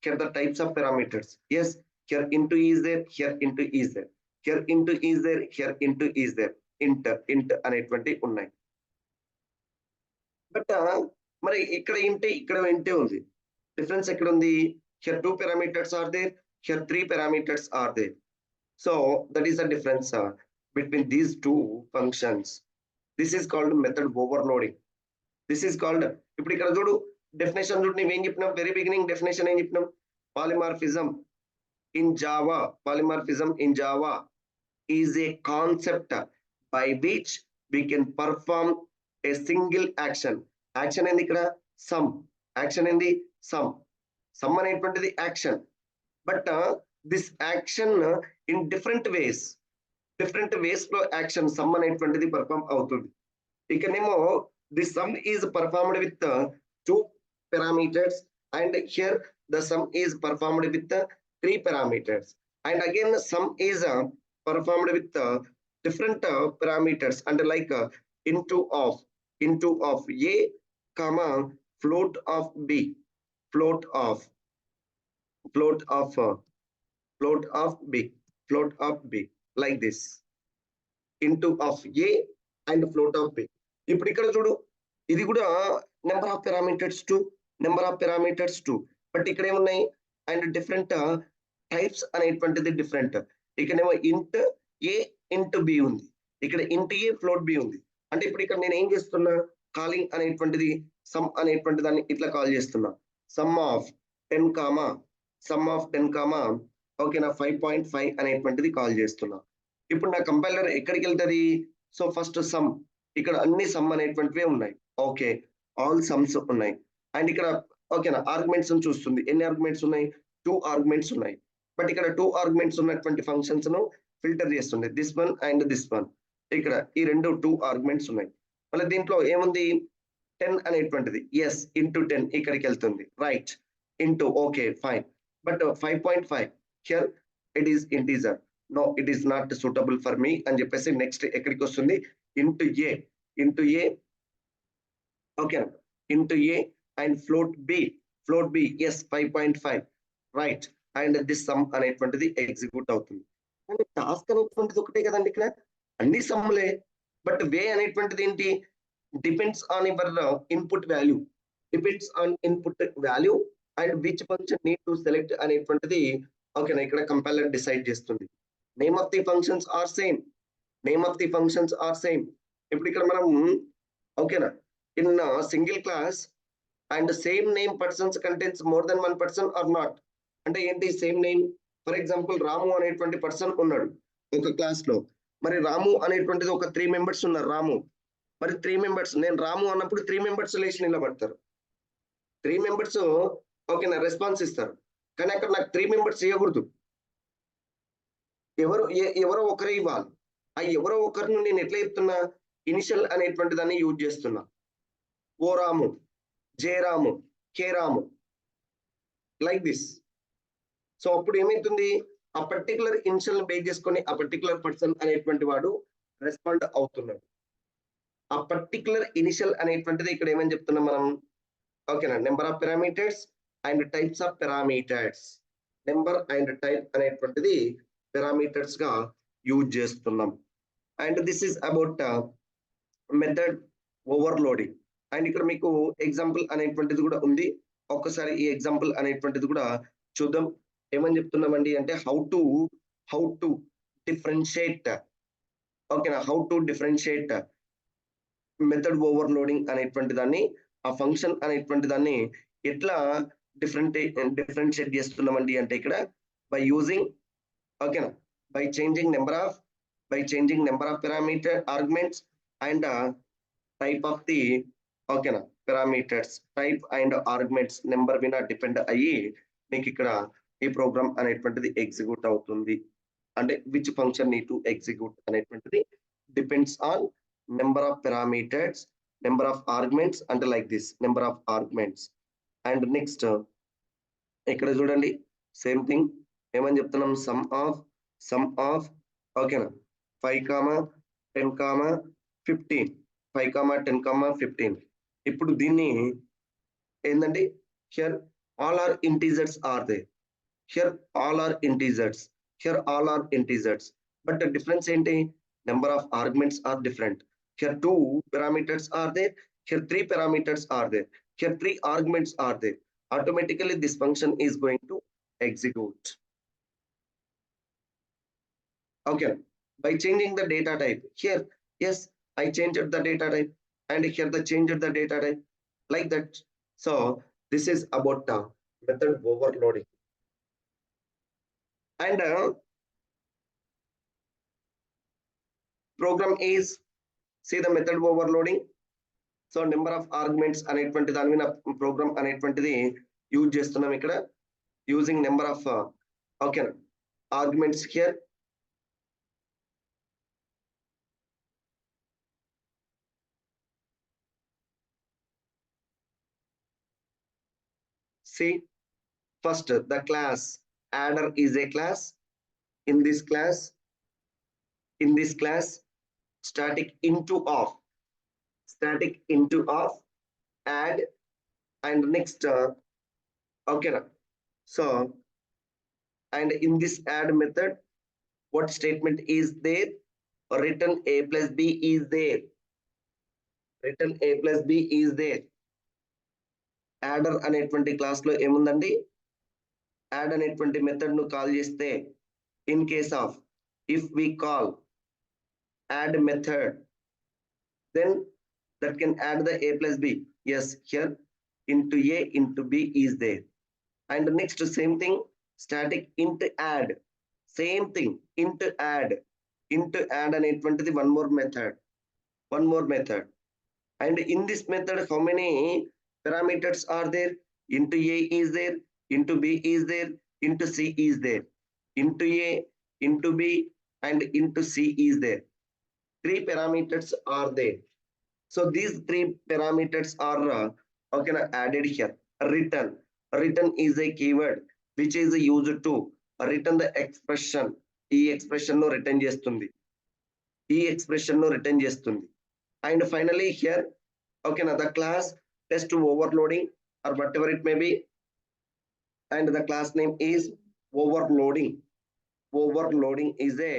here the types of parameters. Yes, here into is there, here into is there, here into is there, here into is there, int అనేటువంటి ఉన్నాయి. But మరి ఇక్కడ ఇంటే ఇక్కడ ఇంటే ఉంది. డిఫరెన్స్ ఎక్కడ ఉంది? Here 2 parameters are there, here 3 parameters are there. So that is the difference between these two functions. This is called method overloading. This is called, ఇప్పుడు ఇక్కడ చూడు డెఫినేషన్ చూడు, నీవేం చెప్పినాం వెరీ బిగినింగ్ డెఫినేషన్ ఏం చెప్పినాం? Polymorphism in Java, polymorphism in Java is a concept by which we can perform a single action. Action ఏంది ఇక్కడ? Sum. Action ఏంది? Sum. Sum అనేటువంటిది action. But this action in different ways లో action sum అనేటువంటిది perform అవుతుంది. ఇక్కడేమో the sum is performed with 2 parameters, and here the sum is performed with 3 parameters, and again sum is performed with different parameters, and like into of a comma float of b, float of b, like this, into of a and float of b. ఇప్పుడు ఇక్కడ చూడు, ఇది కూడా number of parameters 2, but ఇక్కడ ఏమున్నాయి and different types అనేటువంటిది different. ఇక్కడేమో ఇంట్ ఏ ఇంట్ బి ఉంది, ఇక్కడ ఇంట్ ఏ ఫ్లోట్ బి ఉంది. అంటే ఇప్పుడు ఇక్కడ నేను ఏం చేస్తున్నా, కాలింగ్ అనేటువంటిది సమ్ అనేటువంటి దాన్ని ఇట్లా కాల్ చేస్తున్నా. సమ్ ఆఫ్ 10 కామా ఓకేనా 5.5 అనేటువంటిది కాల్ చేస్తున్నా. ఇప్పుడు నా కంపైలర్ ఎక్కడికి వెళ్తుంది? సో ఫస్ట్ సమ్, ఇక్కడ అన్ని సమ్ అనేటువంటివే ఉన్నాయి. ఓకే, ఆల్ సమ్స్ ఉన్నాయి. అండ్ ఇక్కడ ఓకేనా ఆర్గ్యుమెంట్స్ చూస్తుంది. ఎన్ని ఆర్గ్యుమెంట్స్ ఉన్నాయి? 2 ఆర్గ్యుమెంట్స్ ఉన్నాయి. బట్ ఇక్కడ 2 ఆర్గ్యుమెంట్స్ ఉన్నటువంటి ఫంక్షన్స్ ను ఫిల్టర్ చేస్తుంది. This one and this one, ఇక్కడ ఈ రెండు 2 ఆర్గ్యుమెంట్స్ ఉన్నాయి. మళ్ళీ దీంట్లో ఏముంది? 10 అనేటువంటిది, ఎస్ ఇంటూ 10 ఇక్కడికి వెళ్తుంది, right, int okay fine. But 5.5 here it is integer, no it is not suitable for me అని చెప్పేసి నెక్స్ట్ ఎక్కడికి వస్తుంది? Int a okay, int a and float b is 5.5, right, and this sum అనేటువంటిది execute అవుతుంది. కానీ task అనేటువంటిది ఒకటే కదండి, ఇక్కడ అన్ని సమ్ములే. బట్ వే అనేటువంటిది ఏంటి? Depends on your input value, and which function need to select అనేటువంటిది ఓకేనా ఇక్కడ కంపైలర్ డిసైడ్ చేస్తుంది. Name of the functions are same. ఇప్పుడు ఇక్కడ మనం ఓకేనా in single class and same name persons contains more than one person or not, అంటే ఏంటి సేమ్ నేమ్. ఫర్ ఎగ్జాంపుల్ రాము అనేటువంటి పర్సన్ ఉన్నాడు ఒక క్లాస్ లో. మరి రాము అనేటువంటిది ఒక 3 మెంబర్స్ ఉన్నారు రాము. మరి 3 మెంబర్స్ నేను రాము అన్నప్పుడు 3 మెంబర్స్ లేచి నిలబడతారు. 3 మెంబర్స్ ఓకేనా రెస్పాన్స్ ఇస్తారు. కానీ అక్కడ నాకు 3 మెంబర్స్ ఇవ్వకూడదు. ఎవరో ఒకరే ఇవ్వాలి. ఆ ఎవరో ఒకరిని నేను ఎట్లా చెప్తున్నా, ఇనిషియల్ అనేటువంటి దాన్ని యూజ్ చేస్తున్నా. ఓ రాము, జే రాము, కే రాము, లైక్ దిస్. సో అప్పుడు ఏమైతుంది, ఆ పర్టికులర్ ఇనిషియల్ బేస్ చేసుకొని ఆ పర్టికులర్ పర్సన్ అనేటువంటి వాడు రెస్పాండ్ అవుతున్నాడు. ఆ పర్టికులర్ ఇనిషియల్ అనేటువంటిది ఇక్కడ ఏమని చెప్తున్నాం మనం, ఓకేనా, number of parameters and types of parameters. Number and type అనేటువంటిది పారామీటర్స్ గా యూజ్ చేస్తున్నాం. And this is about method overloading. And ఇక్కడ మీకు ఎగ్జాంపుల్ అనేటువంటిది కూడా ఉంది. ఒక్కసారి ఈ ఎగ్జాంపుల్ అనేటువంటిది కూడా చూద్దాం. ఏమని చెప్తున్నామండి అంటే హౌ టు డిఫరెన్షియేట్, ఓకేనా, how to differentiate method overloading అనేటువంటి దాన్ని, ఆ ఫంక్షన్ అనేటువంటి దాన్ని ఎట్లా డిఫరెన్షియేట్ చేస్తున్నామండి అంటే ఇక్కడ బై యూజింగ్, ఓకేనా, by changing number of parameter arguments and type of the, ఓకేనా, parameters type and arguments number మీద డిపెండ్ అయ్యి మీకు ఇక్కడ ఈ ప్రోగ్రామ్ అనేటువంటిది ఎగ్జిక్యూట్ అవుతుంది. అంటే which function need to execute అనేటువంటిది depends on number of parameters, number of arguments అంటే like this number of arguments. And next ఇక్కడ చూడండి సేమ్ థింగ్ ఏమని చెప్తున్నాం, సమ్ ఆఫ్ ఓకేనా 5, 10, 15, 5, 10, 15. ఇప్పుడు దీన్ని ఏంటంటే here all are integers are they, here all are integers, here all are integers. But difference ఏంటి, number of arguments are different. Here 2 parameters are there, here 3 parameters are there, here 3 arguments are there. Automatically this function is going to execute. Okay, by changing the data type here, yes, I changed the data type and here the changed the data type like that. So this is about method overloading. And program is, see the method overloading. So number of arguments అనేటువంటి దాని మీద programme అనేటువంటిది use చేస్తున్నాం ఇక్కడ, using number of ఓకేనా arguments here. See, first the class adder is a class. In this class static into of add. And next okay, so and in this add method what statement is there, return a plus b is there, return a plus b is there. Adder అనేటువంటి class లో ఏముందండి, add అనేటువంటి method ను call చేస్తే in case of if we call add method then that can add the a plus b. Yes, here into a into b is there. And next same thing, static int add, same thing, int add అనేటువంటిది one more method. And in this method how many parameters are there, into a is there, into b is there, into c is there, into a, into b and into c is there. 3 parameters are there. So these 3 parameters are okay added here. Return is a keyword which is used to return the expression. ఈ expression ను return చేస్తుంది. And finally here okay the class test overloading or whatever it may be, and the class name is overloading. Overloading is a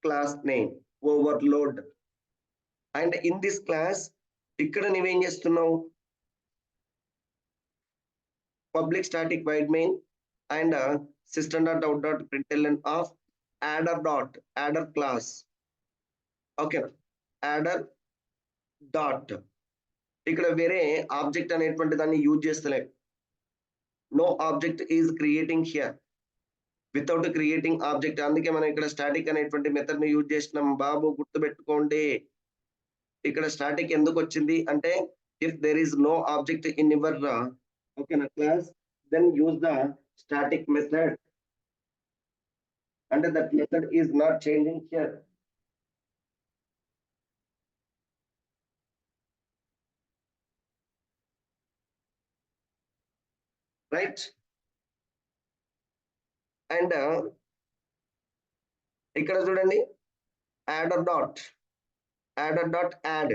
class name, overload. And in this class ఇక్కడ నువ్వేం చేస్తున్నావు, public static void main and system.out.println of adder class. Okay, adder dot ఇక్కడ వేరే object అనేటువంటి దాన్ని use చేస్తలే, no object is creating here without creating object. అందుకే మనం ఇక్కడ స్టాటిక్ అనేటువంటి మెథడ్ ని యూజ్ చేసినాం. బాబు గుర్తుపెట్టుకోండి, ఇక్కడ స్టాటిక్ ఎందుకు వచ్చింది అంటే if there is no object in your okay class, then use the static method, and that method is not changing here. Right? And ఇక్కడ చూడండి, adder dot adder dot add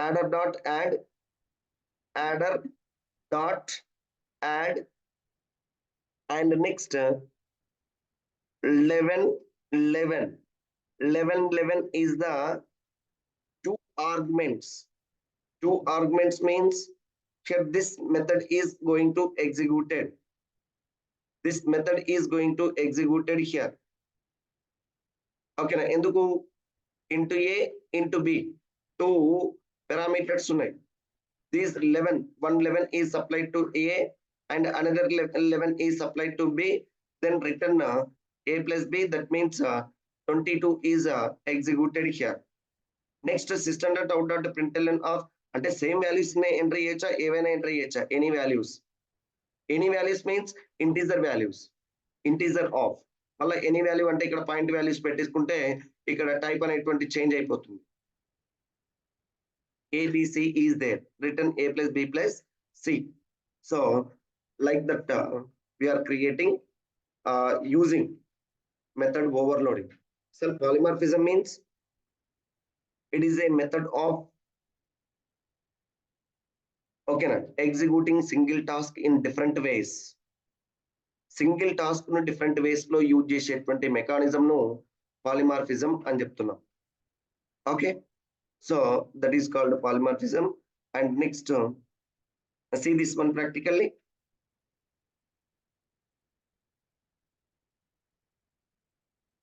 adder dot add adder dot add and next 11 is the two arguments. Two arguments means here this method is going to executed. This method is going to executed here. Okay na, enduku into a into b, two parameters unnai. These 11 is supplied to a and another 11 is supplied to b, then return a plus b, that means 22 is executed here. Next system.out.println of అంటే same values ని enter చేయొచ్చా, ఏవైనా enter చేయొచ్చా, any values means integer values, integer of. మళ్ళీ any value అంటే ఇక్కడ point values పెట్టేసుకుంటే ఇక్కడ టైప్ అనేటువంటి చేంజ్ అయిపోతుంది. ABC is there, written a plus b plus c. So like that we are creating using method overloading. So polymorphism means it is a method of okay na, executing single task in different ways. Single task ను different ways లో use చేసేటువంటి mechanism ను polymorphism అని చెప్తున్నాం. Okay, so that is called polymorphism. And next see this one practically.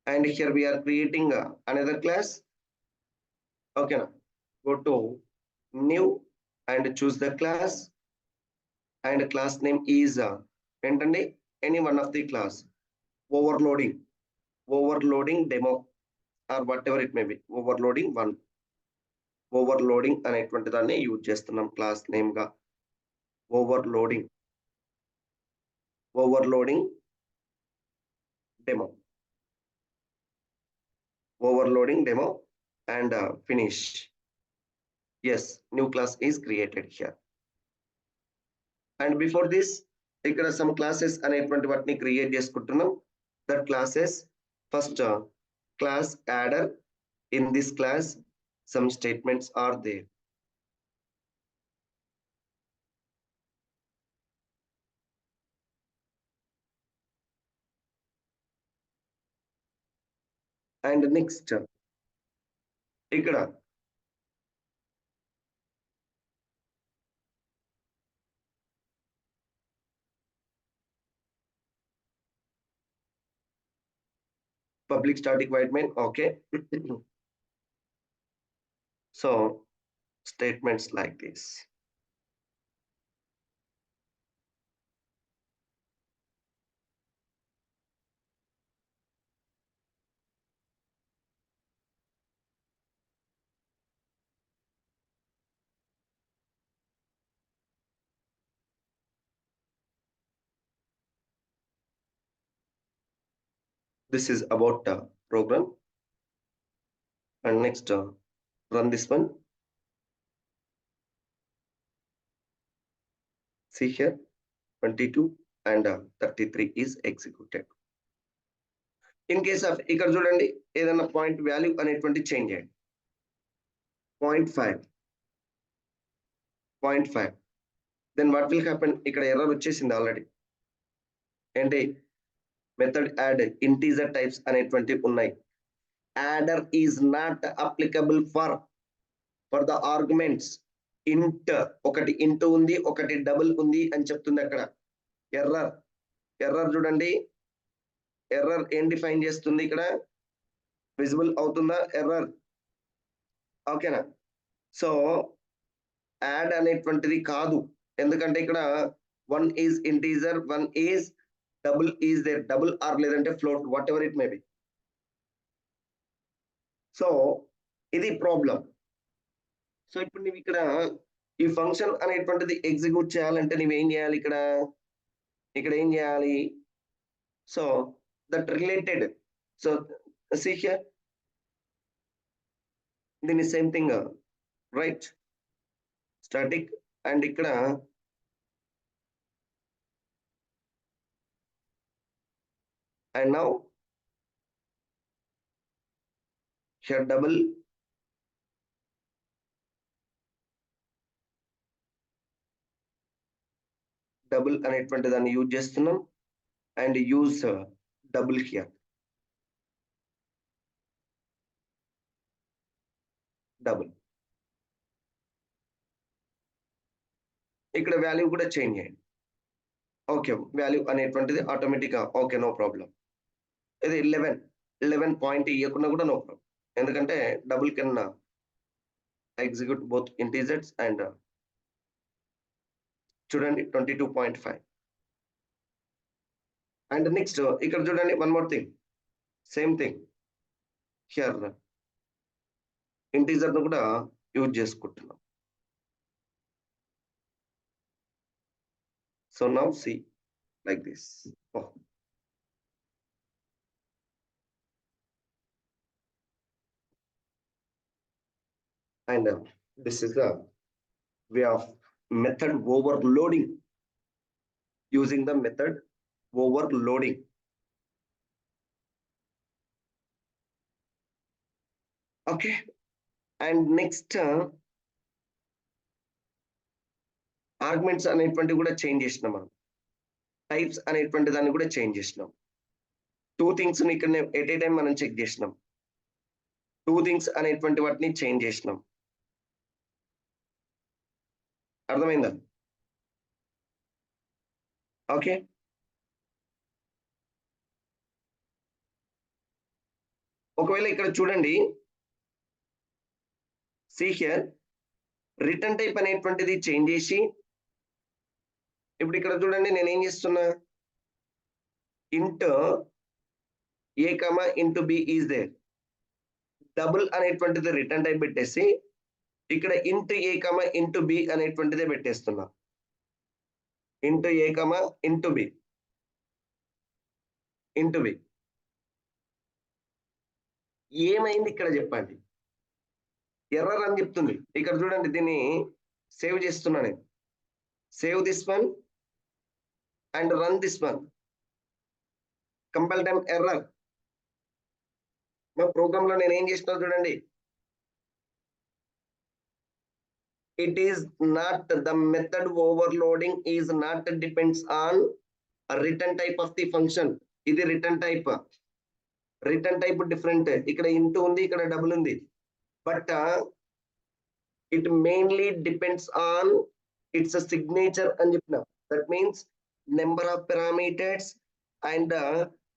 And here we are creating another class. Okay na, go to new and choose the class, and class name is ఏంటండి, any one of the class, overloading demo or whatever it may be, overloading 1, overloading అనేటువంటి దాన్ని use చేస్తున్నాం class name గా. overloading demo, and finish. Yes, new class is created here. And before this ఇక్కడ some classes అనేటువంటి వాటిని create చేసుకుంటున్నాం. that classes, first class adder. In this class some statements are there. And next ఇక్కడ public static void main. Okay. So statements like this. This is about the program. And next run this one. See here 22 and 33 is executed. In case of ఇక్కడ చూడండి, ఏదైనా point value అనేటువంటి change చేయండి. 0.5, then what will happen? ఇక్కడ error వచ్చేసింది already. ఏంటి, method add integer types అనేటువంటి ఉన్నాయి. adder is not applicable for the arguments. int ఒకటి ఇంటూ ఉంది, ఒకటి డబుల్ ఉంది అని చెప్తుంది అక్కడ. ఎర్రర్ చూడండి, ఎర్రర్ ఏం డిఫైన్ చేస్తుంది ఇక్కడ, విజిబుల్ అవుతుందా ఎర్రర్? ఓకేనా. సో యాడ్ అనేటువంటిది కాదు, ఎందుకంటే ఇక్కడ one is integer, one is double is there, double or లేదంటే float, whatever it may be. So ఇది ప్రాబ్లం. సో ఇప్పుడు నువ్వు ఇక్కడ ఈ ఫంక్షన్ అనేటువంటిది ఎగ్జిక్యూట్ చేయాలంటే నువ్వేం చేయాలి ఇక్కడ ఏం చేయాలి? So that related, so see here, దీని same thing right, static, and ఇక్కడ and now here double అనేటువంటి దాన్ని యూజ్ చేస్తున్నాం and use double here, double. ఇక్కడ వాల్యూ కూడా చేంజ్ చేయండి. ఓకే, వాల్యూ అనేటువంటిది ఆటోమేటిక్గా ఓకే, నో ప్రాబ్లం. ఇది 11 పాయింట్ ఇవ్వకుండా కూడా నో ప్రాబ్లం, ఎందుకంటే డబుల్ కింద ఎగ్జిక్యూట్ బోత్ ఇంటీజర్స్ అండ్ చూడండి 22.5. అండ్ నెక్స్ట్ ఇక్కడ చూడండి one more thing, same thing here integer ను కూడా యూజ్ చేసుకుంటున్నాం. So now see like this. Oh. And this is the way of method overloading, using the method overloading. Okay, and next arguments అనేటువంటి కూడా change చేసినాం మనం, types అనేటువంటి దాన్ని కూడా చేంజ్ చేసినాం. టూ థింగ్స్ ఇక్కడ ఎట్ ఏ టైం మనం చెక్ చేసినాం, టూ థింగ్స్ అనేటువంటి వాటిని చేంజ్ చేసినాం. అర్థమైందా? ఓకే, ఒకవేళ ఇక్కడ చూడండి, see here, రిటర్న్ టైప్ అనేటువంటిది చేంజ్ చేసి ఇప్పుడు ఇక్కడ చూడండి నేను ఏం చేస్తున్నా, int a comma int b is there, double అనేటువంటిది రిటర్న్ టైప్ పెట్టేసి ఇక్కడ int a comma int b అనేటువంటిదే పెట్టేస్తున్నా, int a comma int b ఏమైంది ఇక్కడ చెప్పండి? ఎర్రర్ అని చెప్తుంది. ఇక్కడ చూడండి, దీన్ని సేవ్ చేస్తున్నా నేను, save this one and run this one, compile time error. మా ప్రోగ్రామ్ లో నేను ఏం చేస్తున్నా చూడండి, it is not, the method overloading is not depends on a return type of the function. ఇది రిటర్న్ టైప్ డిఫరెంట్, ఇక్కడ ఇంటూ ఉంది, ఇక్కడ డబుల్ ఉంది, but it mainly depends on its signature అని చెప్పిన. That means number of parameters and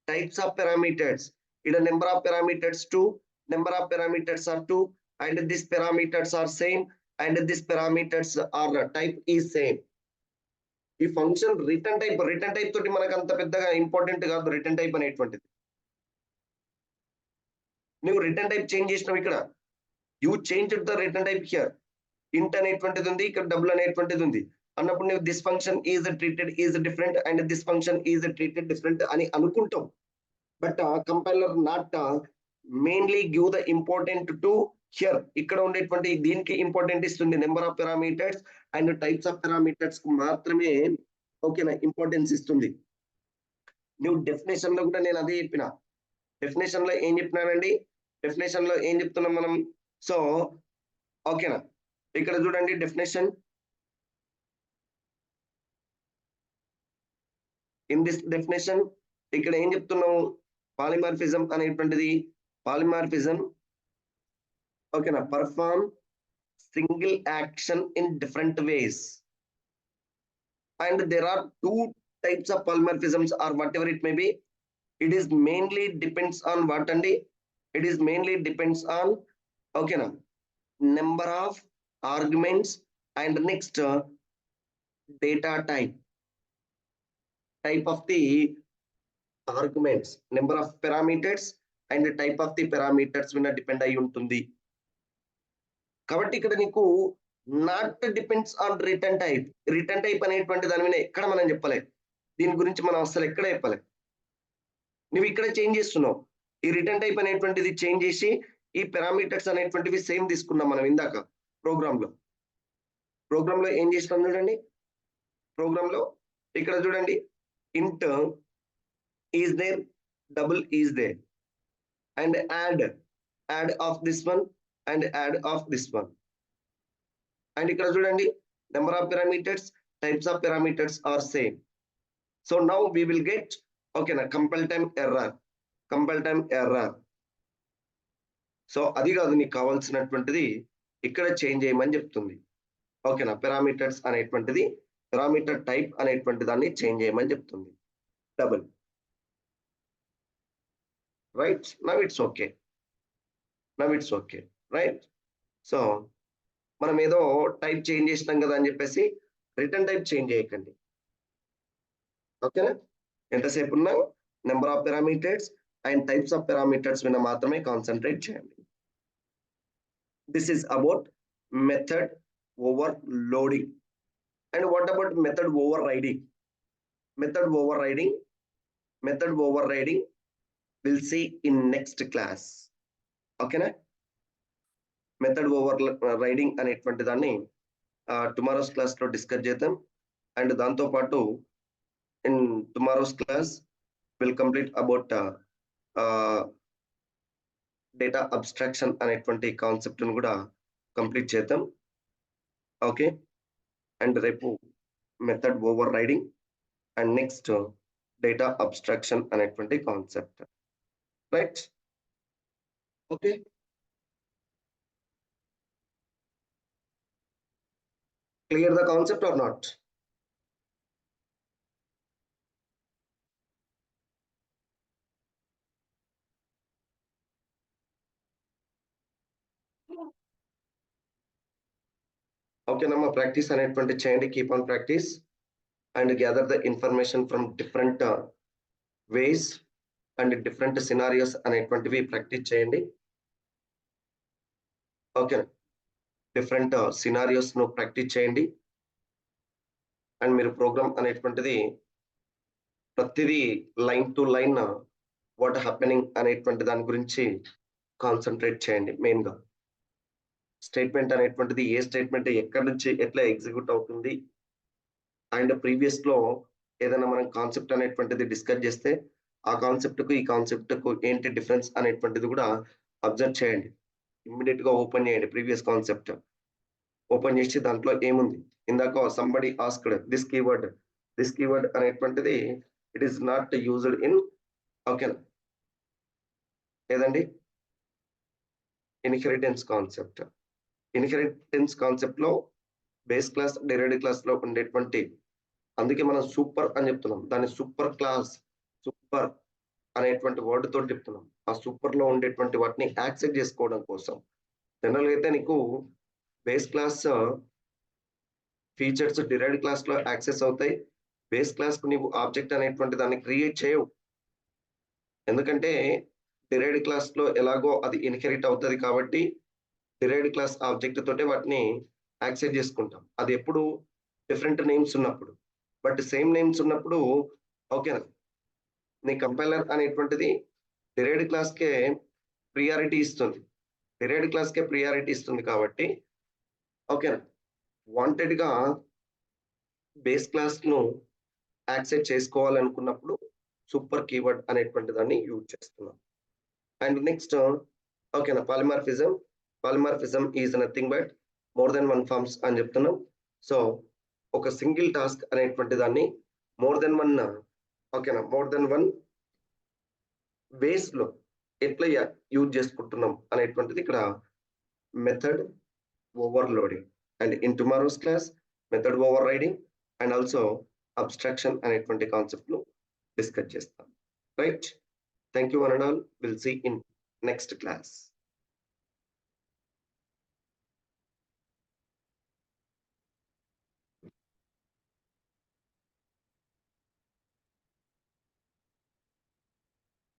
types of parameters. ఇక్కడ number of parameters 2, number of parameters are 2, and these parameters are same, and this parameters are type is same. ఈ function return type తోటి మనకు అంత పెద్దగా important కాదు return type అనేటువంటిది. నువ్వు return type change చేసినావు, ఇక్కడ you change the return type here, ఇంట్ అనేటువంటిది ఉంది, ఇక్కడ డబుల్ అనేటువంటిది ఉంది అన్నప్పుడు నువ్వు this function is treated is different and this function is treated different అని అనుకుంటాం. But compiler not mainly give the important to hear, ఇక్కడ ఉండేటువంటి దీనికి ఇంపార్టెంట్ ఇస్తుంది, number of parameters and types of parameters కు మాత్రమే ఓకేనా ఇంపార్టెన్స్ ఇస్తుంది. నువ్వు డెఫినేషన్ లో కూడా నేను అదే చెప్పిన, డెఫినేషన్ లో ఏం చెప్పినానండి, డెఫినేషన్ లో ఏం చెప్తున్నాం మనం? సో ఓకేనా, ఇక్కడ చూడండి డెఫినేషన్, ఇన్ దిస్ డెఫినేషన్ ఇక్కడ ఏం చెప్తున్నాము, పాలిమార్ఫిజం అనేటువంటిది, పాలిమార్ఫిజం ఓకేనా, perform single action in different ways and there are two types of polymorphisms or whatever it may be. It is mainly depends on what, and it is mainly depends on okay na number of arguments and next data type. type of the arguments, number of parameters and type of the parameters మీద depend అయి ఉంటుంది. కాబట్టి ఇక్కడ నీకు not depends on return type అనేటువంటి దాని మీద ఎక్కడ మనం చెప్పలే, దీని గురించి మనం అసలు ఎక్కడ చెప్పలే. నువ్వు ఇక్కడ చేంజ్ చేస్తున్నావు, ఈ రిటర్న్ టైప్ అనేటువంటిది చేంజ్ చేసి ఈ పారామీటర్స్ అనేటువంటివి సేమ్ తీసుకున్నాం మనం ఇందాక ప్రోగ్రామ్ లో ఏం చేసినాం చూడండి. ప్రోగ్రామ్ లో ఇక్కడ చూడండి, int is there, double is there, and add of this one and add of this one. And ఇక్కడ చూడండి, number of parameters, types of parameters are same. So now we will get ఓకేనా compile time error. So అది కాదు నీకు కావాల్సినటువంటిది, ఇక్కడ change చేయమని చెప్తుంది. ఓకేనా, పారామీటర్స్ అనేటువంటిది, పారామీటర్ టైప్ అనేటువంటి దాన్ని చేంజ్ చేయమని చెప్తుంది. Double right. Now it's okay right. So మనం ఏదో టైప్ చేంజ్ చేసినాం కదా అని చెప్పేసి రిటర్న్ టైప్ చేంజ్ చేయకండి. ఓకేనా, ఎంతసేపు ఉన్నా number of parameters and types of parameters మీద మాత్రమే కాన్సన్ట్రేట్ చేయండి. This is about method overloading. And what about method overriding? Method overriding will see in next class. ఓకేనా, మెథడ్ ఓవర్ రైడింగ్ అనేటువంటి దాన్ని టుమారోస్ క్లాస్ లో డిస్కస్ చేద్దాం. And దాంతో పాటు in tomorrow's class will complete about data abstraction అనేటువంటి concept ను కూడా కంప్లీట్ చేద్దాం. ఓకే, అండ్ రేపు method overriding and next data abstraction అనేటువంటి concept. Right, okay. Clear the concept or not? Okay, nama practice అనేటువంటి చేయండి. Keep on practice and gather the information from different ways and different scenarios అనేటువంటివి practice చేయండి. Okay, different scenarios ను practice చేయండి. And మీరు programme అనేటువంటిది ప్రతిదీ line to line what happening అనేటువంటి దాని గురించి కాన్సన్ట్రేట్ చేయండి. మెయిన్ గా స్టేట్మెంట్ అనేటువంటిది ఏ స్టేట్మెంట్ ఎక్కడి నుంచి ఎట్లా ఎగ్జిక్యూట్ అవుతుంది, అండ్ ప్రీవియస్ లో ఏదైనా మనం కాన్సెప్ట్ అనేటువంటిది డిస్కస్ చేస్తే ఆ కాన్సెప్ట్ కు ఈ కాన్సెప్ట్ కు ఏంటి డిఫరెన్స్ అనేటువంటిది కూడా అబ్జర్వ్ చేయండి. ఇమ్మీడియట్ గా ఓపెన్ చేయండి ప్రీవియస్ కాన్సెప్ట్, ఓపెన్ చేసి దాంట్లో ఏముంది. ఇందాక సంబడి ఆస్క్డ్ దిస్ కీవర్డ్ అనేటువంటిది it is not used in ఓకేనా ఏదండి ఇన్హెరిటెన్స్ కాన్సెప్ట్ లో బేస్ క్లాస్ డెరివేటివ్ క్లాస్ లో ఉండేటువంటి, అందుకే మనం సూపర్ అని చెప్తున్నాం, దాన్ని సూపర్ అనేటువంటి వర్డ్ తోటి చెప్తున్నాం. ఆ సూపర్ లో ఉండేటువంటి వాటిని యాక్సెప్ట్ చేసుకోవడం కోసం. జనరల్ గా అయితే నీకు base class features derived class లో యాక్సెస్ అవుతాయి. బేస్ క్లాస్ కు నీవు ఆబ్జెక్ట్ అనేటువంటి దాన్ని క్రియేట్ చేయవు, ఎందుకంటే డిరైవ్డ్ క్లాస్ లో ఎలాగో అది ఇన్హెరిట్ అవుతుంది కాబట్టి డిరైవ్డ్ క్లాస్ ఆబ్జెక్ట్ తోటే వాటిని యాక్సెస్ చేసుకుంటాం. అది ఎప్పుడు డిఫరెంట్ నేమ్స్ ఉన్నప్పుడు, బట్ సేమ్ నేమ్స్ ఉన్నప్పుడు ఓకేనా నీ కంపైలర్ అనేటువంటిది డిరైవ్డ్ క్లాస్ కే ప్రియారిటీ ఇస్తుంది కాబట్టి ఓకేనా వాంటెడ్ గా బేస్ క్లాస్ ను యాక్సెస్ చేసుకోవాలనుకున్నప్పుడు సూపర్ కీవర్డ్ అనేటువంటి దాన్ని యూజ్ చేస్తున్నాం. అండ్ నెక్స్ట్ ఓకేనా polymorphism is nothing but more than one forms అని చెప్తున్నాం. సో ఒక సింగిల్ టాస్క్ అనేటువంటి దాన్ని మోర్ దెన్ వన్ వేస్ లో ఎట్లా యూజ్ చేసుకుంటున్నాం అనేటువంటిది ఇక్కడ method overloading. And in tomorrow's class method overriding and also abstraction అనేటువంటి కాన్సెప్ట్ ను డిస్కస్ చేస్తాం. Right, thank you one and all. Will see in next class.